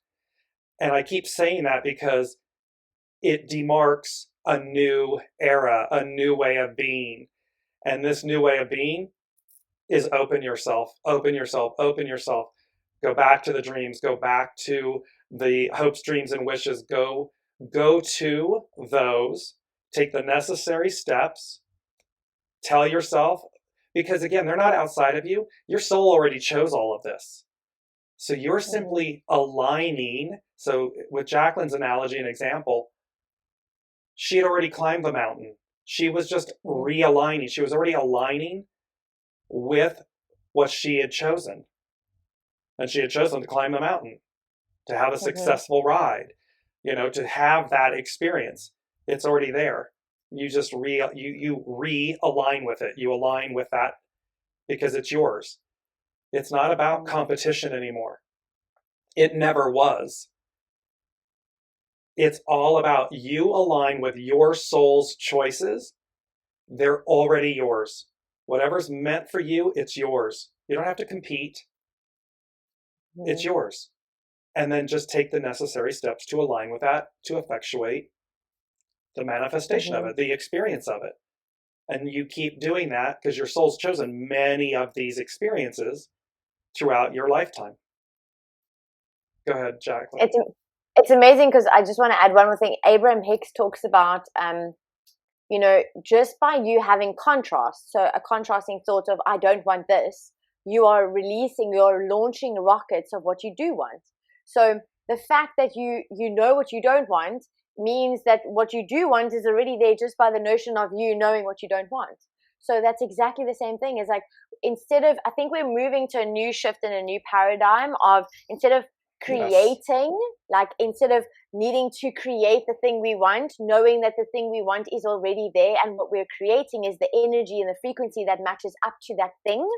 S3: And I keep saying that because it demarks a new era, a new way of being. And this new way of being is open yourself, open yourself, open yourself. Go back to the dreams, go back to the hopes, dreams, and wishes. Go to those, take the necessary steps, tell yourself, because again, they're not outside of you. Your soul already chose all of this. So you're simply aligning. So with Jaclyn's analogy and example, she had already climbed the mountain. She was just realigning. She was already aligning with what she had chosen. And she had chosen to climb the mountain, to have a successful ride, to have that experience. It's already there. You just you realign with it. You align with that because it's yours. It's not about competition anymore. It never was. It's all about you align with your soul's choices. They're already yours. Whatever's meant for you, it's yours. You don't have to compete. It's yours. And then just take the necessary steps to align with that, to effectuate the manifestation of it, the experience of it. And you keep doing that because your soul's chosen many of these experiences throughout your lifetime. Go ahead, Jaclyn.
S2: It's amazing because I just want to add one more thing. Abraham Hicks talks about, just by you having contrast, so a contrasting thought of, I don't want this, you're launching rockets of what you do want. So the fact that you know what you don't want means that what you do want is already there just by the notion of you knowing what you don't want. So that's exactly the same thing. It's like, I think we're moving to a new shift and a new paradigm of, instead of creating, instead of needing to create the thing we want, knowing that the thing we want is already there, and what we're creating is the energy and the frequency that matches up to that thing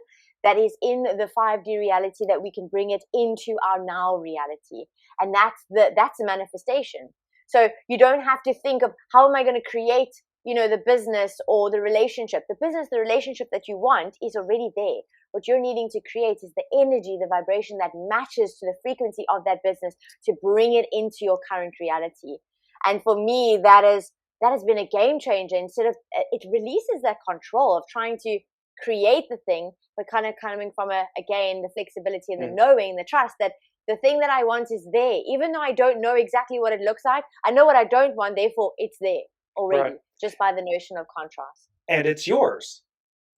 S2: that is in the 5D reality, that we can bring it into our now reality. And that's a manifestation. So you don't have to think of, how am I going to create, the business or the relationship. The relationship that you want is already there. What you're needing to create is the energy, the vibration that matches to the frequency of that business to bring it into your current reality. And for me, that has been a game changer. Instead of, it releases that control of trying to create the thing, but kind of coming from the flexibility and the knowing, the trust that the thing that I want is there. Even though I don't know exactly what it looks like, I know what I don't want, therefore it's there already, just by the notion of contrast.
S3: And it's yours.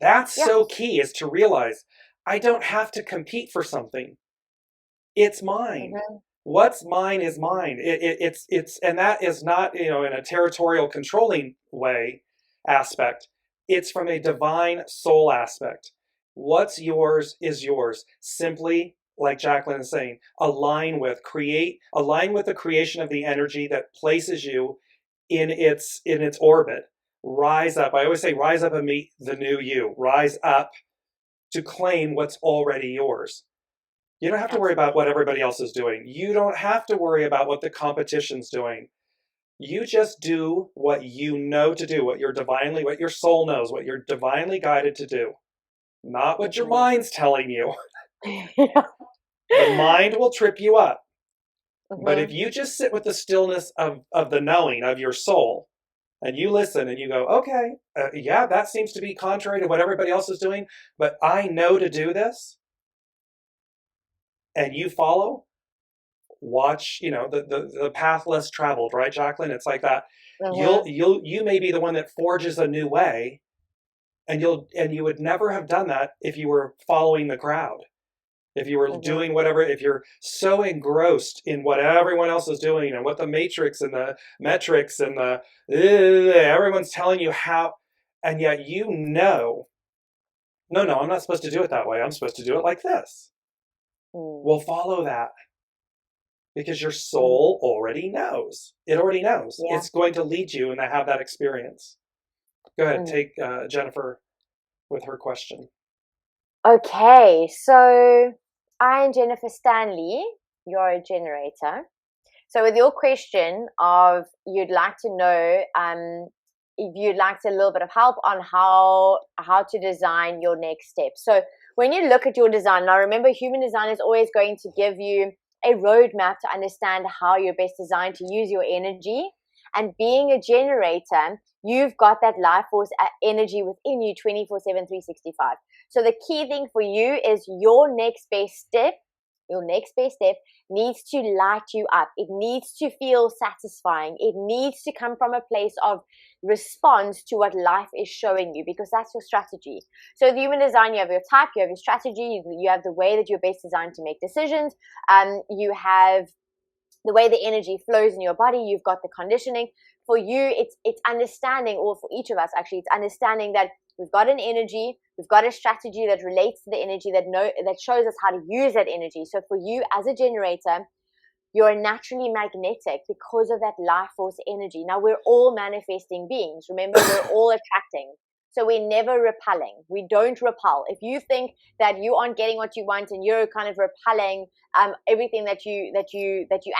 S3: That's so key, is to realize I don't have to compete for something. It's mine. What's mine is mine. It's and that is not, in a territorial controlling way aspect. It's from a divine soul aspect. What's yours is yours. Simply, like Jaclyn is saying, align with the creation of the energy that places you in its orbit. Rise up. I always say, rise up and meet the new you. Rise up to claim what's already yours. You don't have to worry about what everybody else is doing. You don't have to worry about what the competition's doing. You just do what you know to do, what your soul knows, what you're divinely guided to do. Not what your mind's telling you. The mind will trip you up. But if you just sit with the stillness of the knowing of your soul, and you listen and you go, okay, that seems to be contrary to what everybody else is doing, but I know to do this, and you follow, watch, the path less traveled, right, Jaclyn? It's like that. You may be the one that forges a new way, and you would never have done that if you were following the crowd. If you were doing whatever, if you're so engrossed in what everyone else is doing and what the matrix and the metrics and everyone's telling you how, and yet no, I'm not supposed to do it that way. I'm supposed to do it like this. Well, follow that, because your soul already knows. It already knows. Yeah. It's going to lead you and to have that experience. Go ahead, take Jennifer with her question.
S2: Okay, so I am Jennifer Stanley. You're a generator. So with your question of, you'd like to know if you'd like a little bit of help on how to design your next step. So when you look at your design, now remember, human design is always going to give you a roadmap to understand how you're best designed to use your energy. And being a generator, you've got that life force energy within you 24/7, 365. So the key thing for you is your next best step needs to light you up. It needs to feel satisfying. It needs to come from a place of response to what life is showing you, because that's your strategy. So the human design, you have your type, you have your strategy, you have the way that you're best designed to make decisions. You have the way the energy flows in your body. You've got the conditioning. For you, it's understanding, or for each of us actually, it's understanding that we've got an energy, we've got a strategy that relates to the energy, that shows us how to use that energy. So for you as a generator, you're naturally magnetic because of that life force energy. Now, we're all manifesting beings. Remember, we're all attracting. So we're never repelling. We don't repel. If you think that you aren't getting what you want and you're kind of repelling everything that you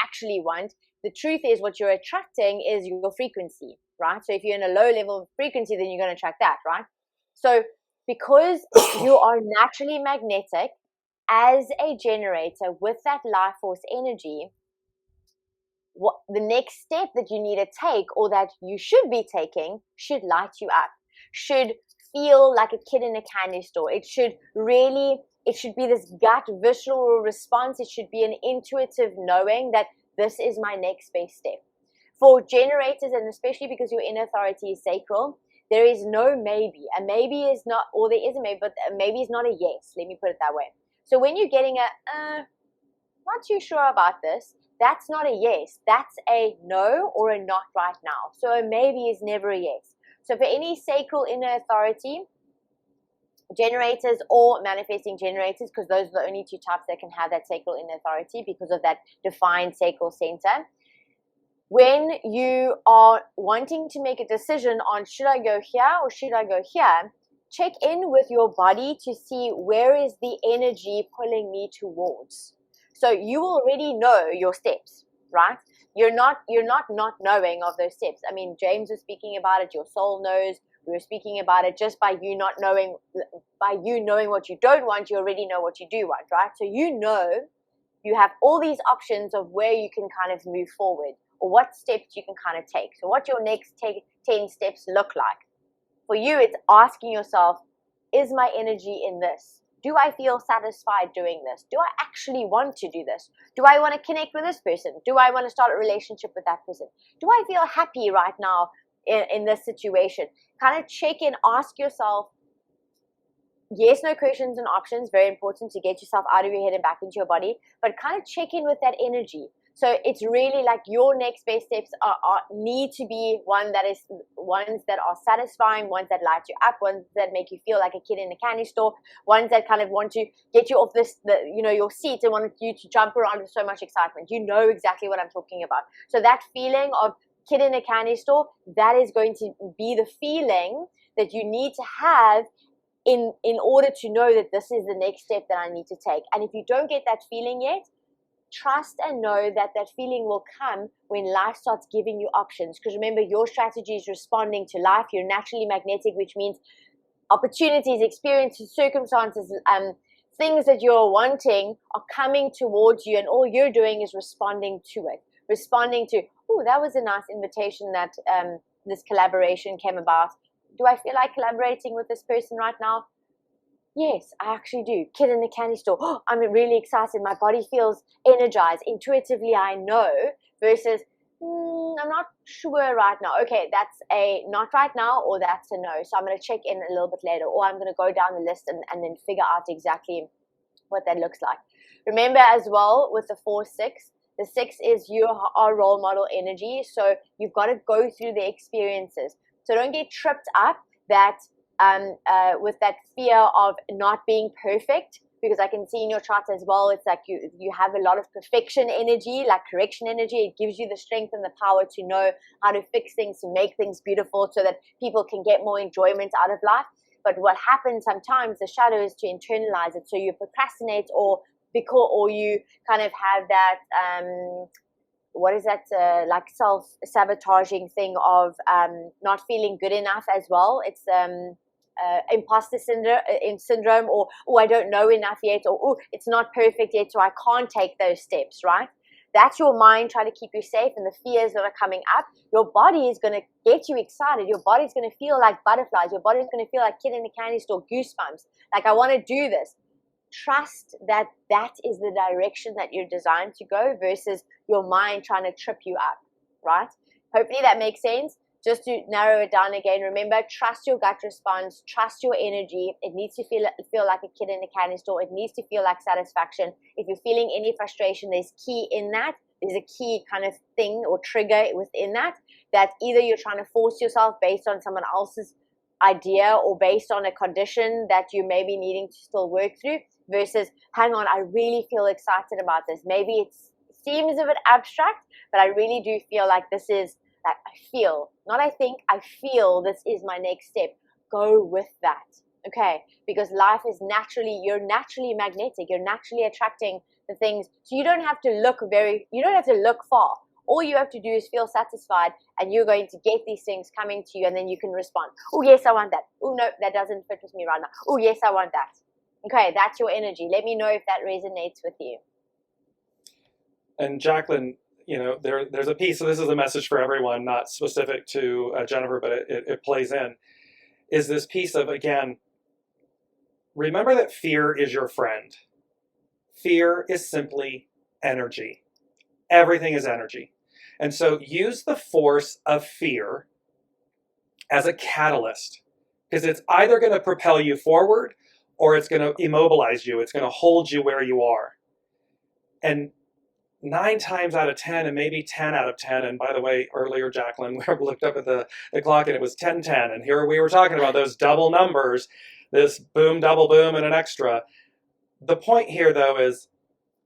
S2: actually want, the truth is what you're attracting is your frequency, right? So if you're in a low level of frequency, then you're going to attract that, right? So because you are naturally magnetic as a generator with that life force energy, what the next step that you need to take, or that you should be taking, should light you up, should feel like a kid in a candy store. It should be this gut visceral response. It should be an intuitive knowing that this is my next best step. For generators, and especially because your inner authority is sacral, there is no maybe. A maybe is not, or there is a maybe, but a maybe is not a yes. Let me put it that way. So when you're getting not too sure about this, that's not a yes. That's a no or a not right now. So a maybe is never a yes. So for any sacral inner authority, generators or manifesting generators, because those are the only two types that can have that sacral inner authority because of that defined sacral center. When you are wanting to make a decision on should I go here or should I go here, check in with your body to see where is the energy pulling me towards. So you already know your steps, right? You're not knowing of those steps. I mean, James was speaking about it. Your soul knows. We were speaking about it just by you not knowing, by you knowing what you don't want, you already know what you do want, right? So you know you have all these options of where you can kind of move forward or what steps you can kind of take. So what your next 10 steps look like. For you, it's asking yourself, is my energy in this? Do I feel satisfied doing this? Do I actually want to do this? Do I want to connect with this person? Do I want to start a relationship with that person? Do I feel happy right now in this situation? Kind of check in, ask yourself, yes, no questions and options, very important to get yourself out of your head and back into your body, but kind of check in with that energy. So it's really like your next best steps need to be ones that are satisfying, ones that light you up, ones that make you feel like a kid in a candy store, ones that kind of want to get you off your seat and want you to jump around with so much excitement. You know exactly what I'm talking about. So that feeling of kid in a candy store, that is going to be the feeling that you need to have in order to know that this is the next step that I need to take. And if you don't get that feeling yet, trust and know that that feeling will come when life starts giving you options. Because remember, your strategy is responding to life. You're naturally magnetic, which means opportunities, experiences, circumstances, things that you're wanting are coming towards you, and all you're doing is responding to it. Responding to, oh, that was a nice invitation that this collaboration came about. Do I feel like collaborating with this person right now? Yes, I actually do. Kid in the candy store. Oh, I'm really excited. My body feels energized. Intuitively, I know. Versus, I'm not sure right now. Okay, that's a not right now, or that's a no. So I'm going to check in a little bit later, or I'm going to go down the list and then figure out exactly what that looks like. Remember as well with the 4-6, the 6 is you are role model energy. So you've got to go through the experiences. So don't get tripped up that with that fear of not being perfect, because I can see in your chart as well, it's like you have a lot of perfection energy, like correction energy. It gives you the strength and the power to know how to fix things, to make things beautiful so that people can get more enjoyment out of life. But what happens sometimes, the shadow, is to internalize it. So you procrastinate or you kind of have that like self-sabotaging thing of not feeling good enough as well. It's imposter syndrome, or I don't know enough yet, or it's not perfect yet, so I can't take those steps, right? That's your mind trying to keep you safe, and the fears that are coming up. Your body is going to get you excited. Your body's going to feel like butterflies. Your body's going to feel like kid in the candy store, goosebumps. Like, I want to do this. Trust that is the direction that you're designed to go, versus your mind trying to trip you up, right? Hopefully that makes sense. Just to narrow it down again, remember, trust your gut response, trust your energy. It needs to feel like a kid in a candy store. It needs to feel like satisfaction. If you're feeling any frustration, there's key in that. There's a key kind of thing or trigger within that either you're trying to force yourself based on someone else's idea or based on a condition that you may be needing to still work through, versus, hang on, I really feel excited about this. Maybe it seems a bit abstract, but I really do feel like this is, like, I feel, not I think, I feel this is my next step. Go with that, okay? Because life is you're naturally magnetic. You're naturally attracting the things. So you don't have to look far. All you have to do is feel satisfied, and you're going to get these things coming to you, and then you can respond. Oh, yes, I want that. Oh, no, that doesn't fit with me right now. Oh, yes, I want that. Okay, that's your energy. Let me know if that resonates with you.
S3: And Jaclyn, there's a piece, so this is a message for everyone, not specific to Jennifer, but it plays in, is this piece of, again, remember that fear is your friend. Fear is simply energy. Everything is energy. And so use the force of fear as a catalyst, because it's either going to propel you forward or it's going to immobilize you. It's going to hold you where you are. And 9 times out of 10, and maybe 10 out of 10, and by the way, earlier, Jaclyn, we looked up at the clock and it was 10:10, and here we were talking about those double numbers, this boom, double boom, and an extra. The point here, though, is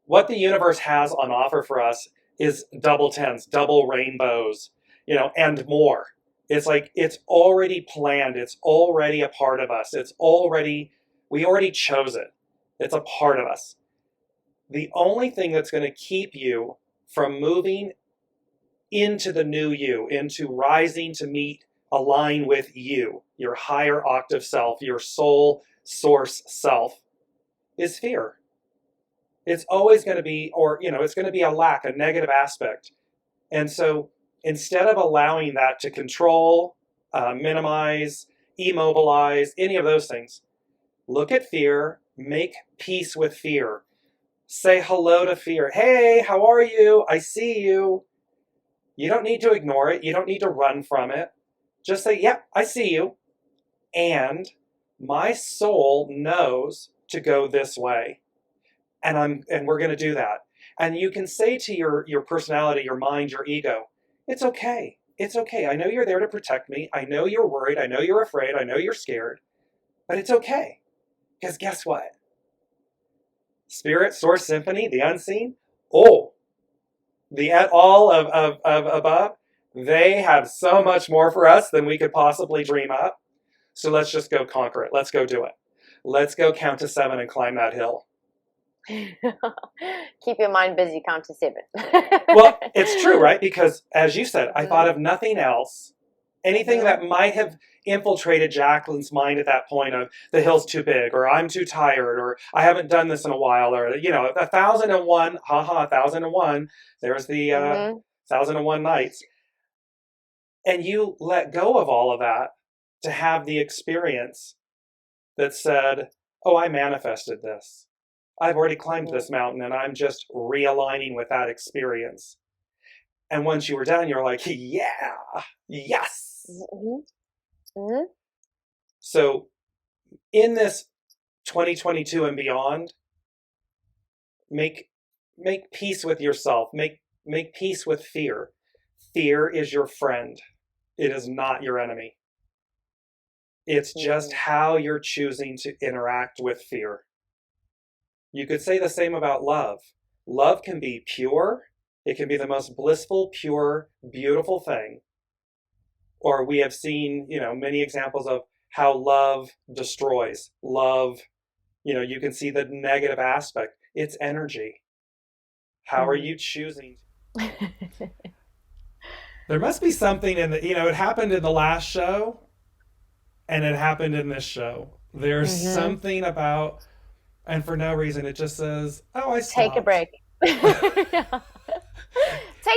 S3: what the universe has on offer for us is double tens, double rainbows, and more. It's like it's already planned. It's already a part of us. We already chose it. It's a part of us. The only thing that's going to keep you from moving into the new you, into rising to align with you, your higher octave self, your soul source self, is fear. It's always going to be, it's going to be a lack, a negative aspect. And so instead of allowing that to control, minimize, immobilize, any of those things, look at fear, make peace with fear. Say hello to fear. Hey, how are you? I see you. You don't need to ignore it. You don't need to run from it. Just say, yep, I see you. And my soul knows to go this way. And we're going to do that. And you can say to your personality, your mind, your ego, it's okay. It's okay. I know you're there to protect me. I know you're worried. I know you're afraid. I know you're scared. But it's okay. Because guess what? Spirit, Source, Symphony, the unseen, the at all of above, they have so much more for us than we could possibly dream up. So let's just go conquer it. Let's go do it. Let's go count to 7 and climb that hill.
S2: Keep your mind busy, count to 7.
S3: Well, it's true, right? Because as you said, I thought of nothing else. Anything that might have infiltrated Jaclyn's mind at that point of the hill's too big, or I'm too tired, or I haven't done this in a while, or 1001, 1001. There's the 1001 nights. And you let go of all of that to have the experience that said, oh, I manifested this. I've already climbed this mountain and I'm just realigning with that experience. And once you were done, you're like, yeah, yes.
S2: Mm-hmm. Mm-hmm.
S3: So in this 2022 and beyond, make peace with yourself. Make peace with fear. Fear is your friend. It is not your enemy. It's just how you're choosing to interact with fear. You could say the same about love. Love can be pure. It can be the most blissful, pure, beautiful thing. Or we have seen, many examples of how love destroys. Love, you can see the negative aspect. It's energy. How are you choosing? There must be something in the, it happened in the last show and it happened in this show. There's something about, and for no reason, it just says, oh, I stopped.
S2: Take a break. Take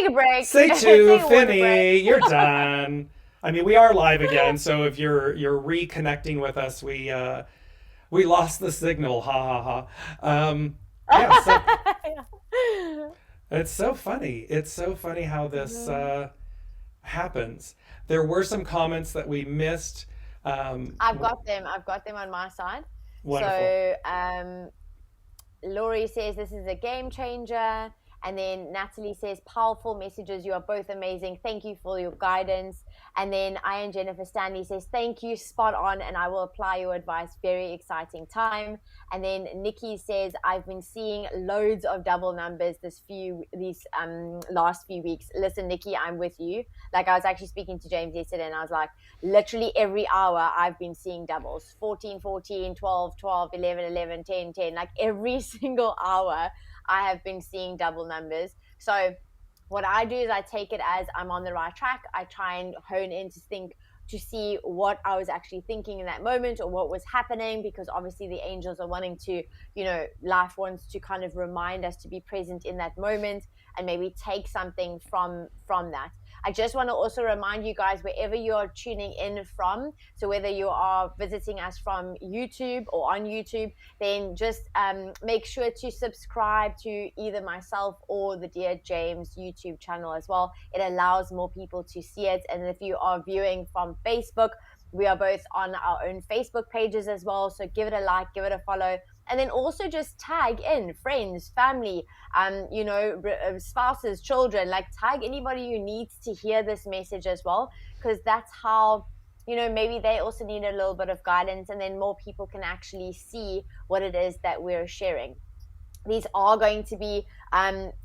S2: a break.
S3: Say two, Finny, you're done. I mean, we are live again, so if you're reconnecting with us, we lost the signal. Ha ha ha. It's so funny. It's so funny how this happens. There were some comments that we missed.
S2: I've got them on my side.
S3: Wonderful.
S2: So Laurie says this is a game changer. And then Natalie says, powerful messages. You are both amazing. Thank you for your guidance. And then Ian Jennifer Stanley says, thank you, spot on, and I will apply your advice. Very exciting time. And then Nikki says, I've been seeing loads of double numbers these last few weeks. Listen, Nikki, I'm with you. Like, I was actually speaking to James yesterday, and I was like, literally every hour I've been seeing doubles. 14, 14, 12, 12, 11, 11, 10, 10. Like every single hour I have been seeing double numbers. So what I do is I take it as I'm on the right track. I try and hone in to see what I was actually thinking in that moment or what was happening, because obviously the angels are wanting to, life wants to kind of remind us to be present in that moment and maybe take something from that. I just want to also remind you guys, wherever you're tuning in from, so whether you are visiting us from YouTube or on YouTube, then just make sure to subscribe to either myself or the Dear James YouTube channel as well. It allows more people to see it. And if you are viewing from Facebook, we are both on our own Facebook pages as well. So give it a like, give it a follow. And then also just tag in friends, family, spouses, children, like tag anybody who needs to hear this message as well, because that's how, maybe they also need a little bit of guidance, and then more people can actually see what it is that we're sharing. These are going to be,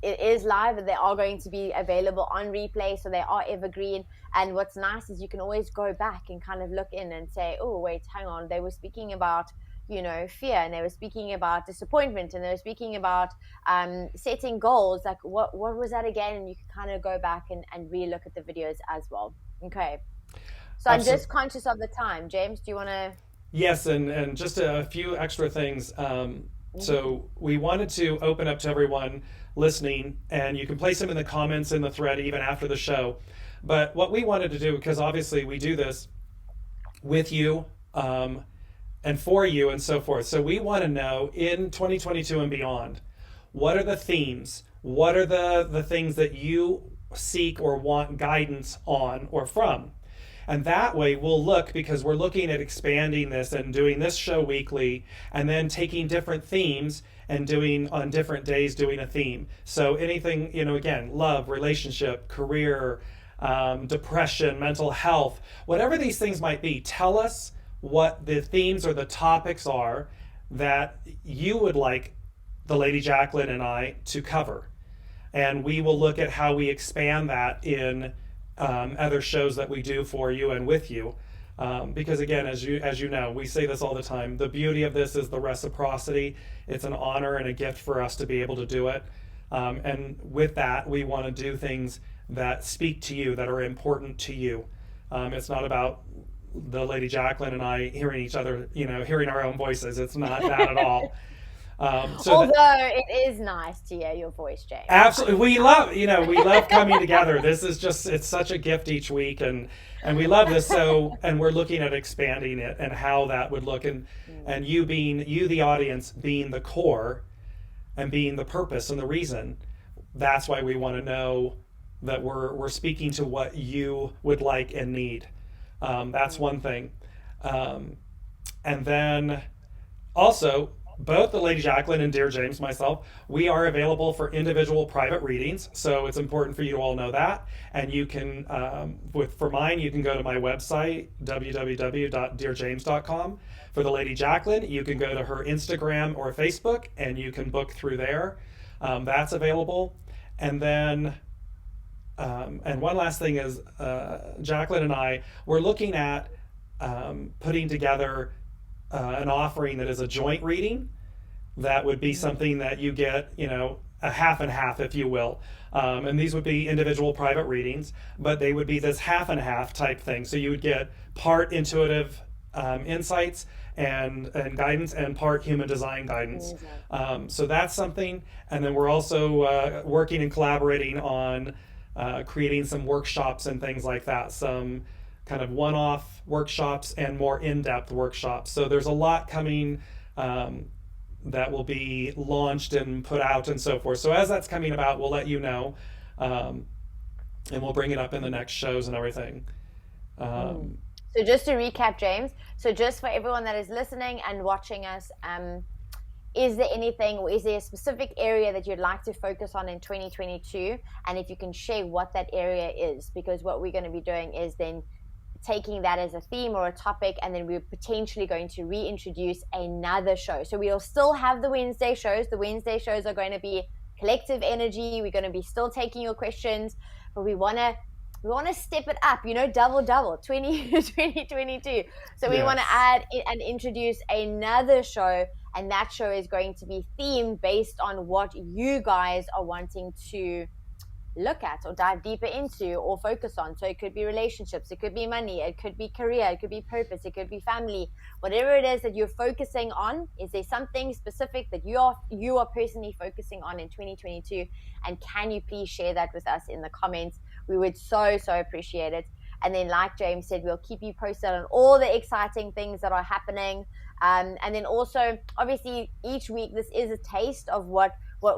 S2: it is live, and they are going to be available on replay, so they are evergreen. And what's nice is you can always go back and kind of look in and say, oh, wait, hang on, they were speaking about fear, and they were speaking about disappointment, and they were speaking about setting goals. Like what was that again? And you can kind of go back and re-look at the videos as well. Okay, so I'm just conscious of the time. James, do you want to?
S3: Yes, and just a few extra things. So we wanted to open up to everyone listening, and you can place them in the comments in the thread even after the show. But what we wanted to do, because obviously we do this with you, and for you and so forth. So we want to know in 2022 and beyond, what are the themes? What are the things that you seek or want guidance on or from? And that way we'll look, because we're looking at expanding this and doing this show weekly, and then taking different themes and doing on different days doing a theme. So anything, again, love, relationship, career, depression, mental health, whatever these things might be, tell us what the themes or the topics are that you would like the Lady Jaclyn and I to cover. And we will look at how we expand that in other shows that we do for you and with you. Because again, as you know, we say this all the time, the beauty of this is the reciprocity. It's an honor and a gift for us to be able to do it. And with that, we want to do things that speak to you, that are important to you. It's not about the Lady Jaclyn and I hearing each other, hearing our own voices. It's not that at all.
S2: Although it is nice to hear your voice, James.
S3: Absolutely. We love coming together. This is just, it's such a gift each week, and we love this. So, and we're looking at expanding it and how that would look, and you the audience being the core and being the purpose and the reason. That's why we want to know that we're speaking to what you would like and need. That's one thing. And then also, both the Lady Jaclyn and Dear James, myself, we are available for individual private readings. So it's important for you to all know that. And you can, for mine, you can go to my website, www.dearjames.com. For the Lady Jaclyn, you can go to her Instagram or Facebook, and you can book through there. That's available. And then, and one last thing is, Jaclyn and I, we're looking at putting together an offering that is a joint reading. That would be something that you get, a half and half, if you will. And these would be individual private readings, but they would be this half and half type thing. So you would get part intuitive insights and guidance, and part human design guidance. So that's something. And then we're also working and collaborating on creating some workshops and things like that. Some kind of one-off workshops and more in-depth workshops. So there's a lot coming that will be launched and put out and so forth. So as that's coming about, we'll let you know, and we'll bring it up in the next shows and everything.
S2: So just to recap, James, so just for everyone that is listening and watching us, is there anything, or is there a specific area that you'd like to focus on in 2022? And if you can share what that area is, because what we're going to be doing is then taking that as a theme or a topic, and then we're potentially going to reintroduce another show. So we'll still have the Wednesday shows. The Wednesday shows are going to be collective energy. We're going to be still taking your questions, but we want to step it up, double 2022. So we want to add and introduce another show, and that show is going to be themed based on what you guys are wanting to look at or dive deeper into or focus on. So it could be relationships, it could be money, it could be career, it could be purpose, it could be family, whatever it is that you're focusing on. Is there something specific that you are personally focusing on in 2022? And can you please share that with us in the comments? We would so appreciate it. And then, like James said, we'll keep you posted on all the exciting things that are happening. And then also, obviously, each week this is a taste of what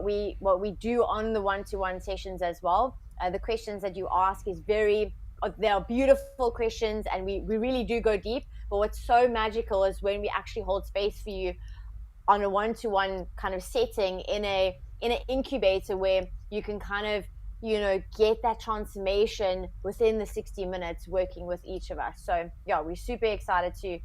S2: we do on the one-to-one sessions as well. The questions that you ask they are beautiful questions, and we really do go deep. But what's so magical is when we actually hold space for you on a one-to-one kind of setting in an incubator, where you can kind of get that transformation within the 60 minutes working with each of us. So yeah, we're super excited to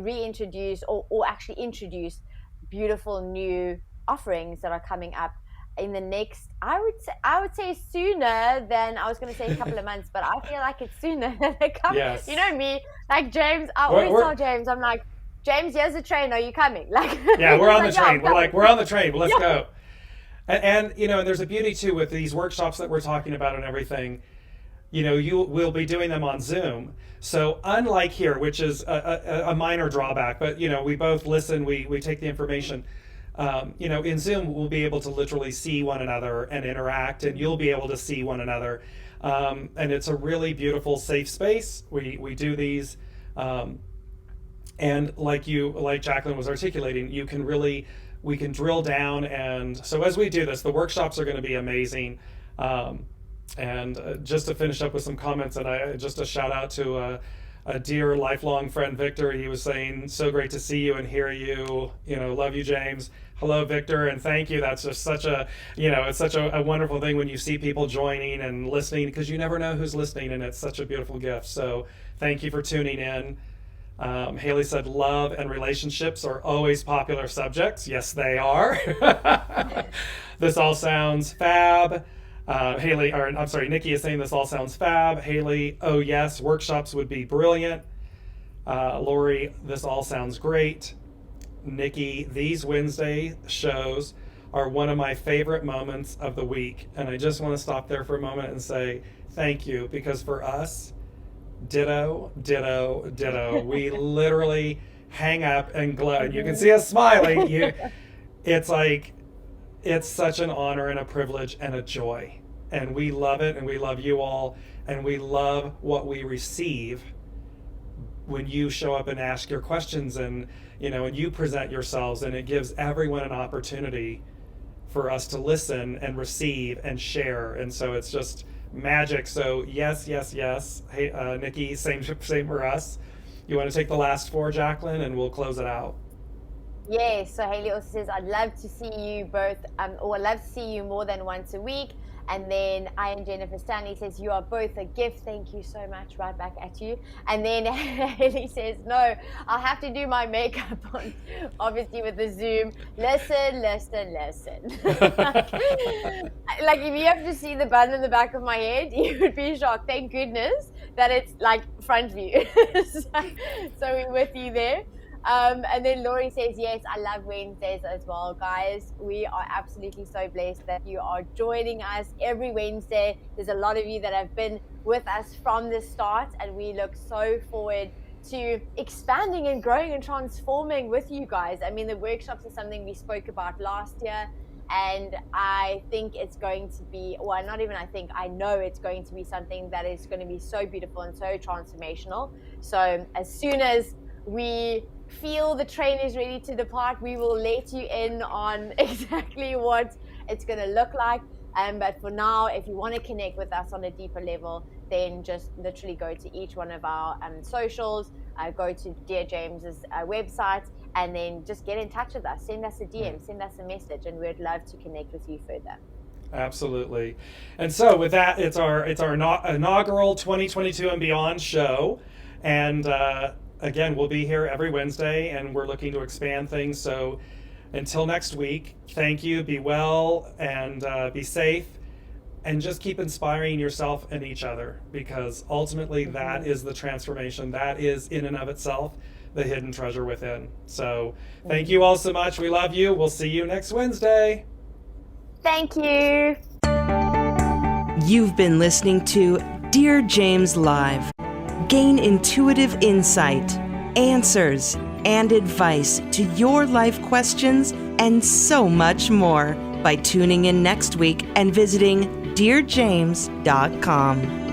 S2: reintroduce or actually introduce beautiful new offerings that are coming up in the next, I would say sooner than, I was going to say a couple of months, but I feel like it's sooner than a couple.
S3: Yes.
S2: You know me, like James, I always tell James, I'm like, James, here's the train, are you coming? Like,
S3: yeah, we're on the train. We're on the train. Well, let's go. And there's a beauty too with these workshops that we're talking about and everything. You will be doing them on Zoom. So unlike here, which is a minor drawback, but we both listen, we take the information. In Zoom, we'll be able to literally see one another and interact, and you'll be able to see one another. And it's a really beautiful, safe space. We do these, and like Jaclyn was articulating, we can drill down. And so as we do this, the workshops are going to be amazing. And just to finish up with some comments, and just a shout out to a dear lifelong friend, Victor. He was saying, so great to see you and hear you, love you, James. Hello, Victor, and thank you. That's just such it's such a wonderful thing when you see people joining and listening, because you never know who's listening, and it's such a beautiful gift. So thank you for tuning in. Haley said, love and relationships are always popular subjects. Yes, they are. This all sounds fab. Nikki is saying this all sounds fab. Haley, oh yes, workshops would be brilliant. Lori, this all sounds great. Nikki, these Wednesday shows are one of my favorite moments of the week. And I just want to stop there for a moment and say thank you, because for us, ditto, ditto, ditto. We literally hang up and glow. And you can see us smiling. It's such an honor and a privilege and a joy. And we love it, and we love you all, and we love what we receive when you show up and ask your questions, and and you present yourselves, and it gives everyone an opportunity for us to listen and receive and share. And so it's just magic. So yes. Hey, Nikki, same for us. You want to take the last 4, Jaclyn, and we'll close it out.
S2: Yes, so Haley also says, I'd love to see you both, or I'd love to see you more than once a week. And then I am Jennifer Stanley says, you are both a gift. Thank you so much. Right back at you. And then Haley says, no, I'll have to do my makeup on, obviously with the Zoom. Listen. like if you have to see the bun in the back of my head, you would be shocked. Thank goodness that it's like front view. so we're with you there. And then Laurie says, yes, I love Wednesdays as well, guys. We are absolutely so blessed that you are joining us every Wednesday. There's a lot of you that have been with us from the start, and we look so forward to expanding and growing and transforming with you guys. I mean, the workshops are something we spoke about last year, and I think it's going to be, well, not even I think, I know it's going to be something that is going to be so beautiful and so transformational. So as soon as we feel the train is ready to depart, we will let you in on exactly what it's going to look like. But for now, if you want to connect with us on a deeper level, then just literally go to each one of our socials, go to Dear James's website, and then just get in touch with us. Send us a DM, send us a message, and we'd love to connect with you further.
S3: Absolutely. And so with that, it's our inaugural 2022 and beyond show. And again, we'll be here every Wednesday, and we're looking to expand things. So until next week, thank you, be well, and be safe, and just keep inspiring yourself and each other, because ultimately that is the transformation. That is in and of itself the hidden treasure within. So thank you all so much. We love you. We'll see you next Wednesday.
S2: Thank you.
S1: You've been listening to Dear James Live. Gain intuitive insight, answers, and advice to your life questions and so much more by tuning in next week and visiting DearJames.com.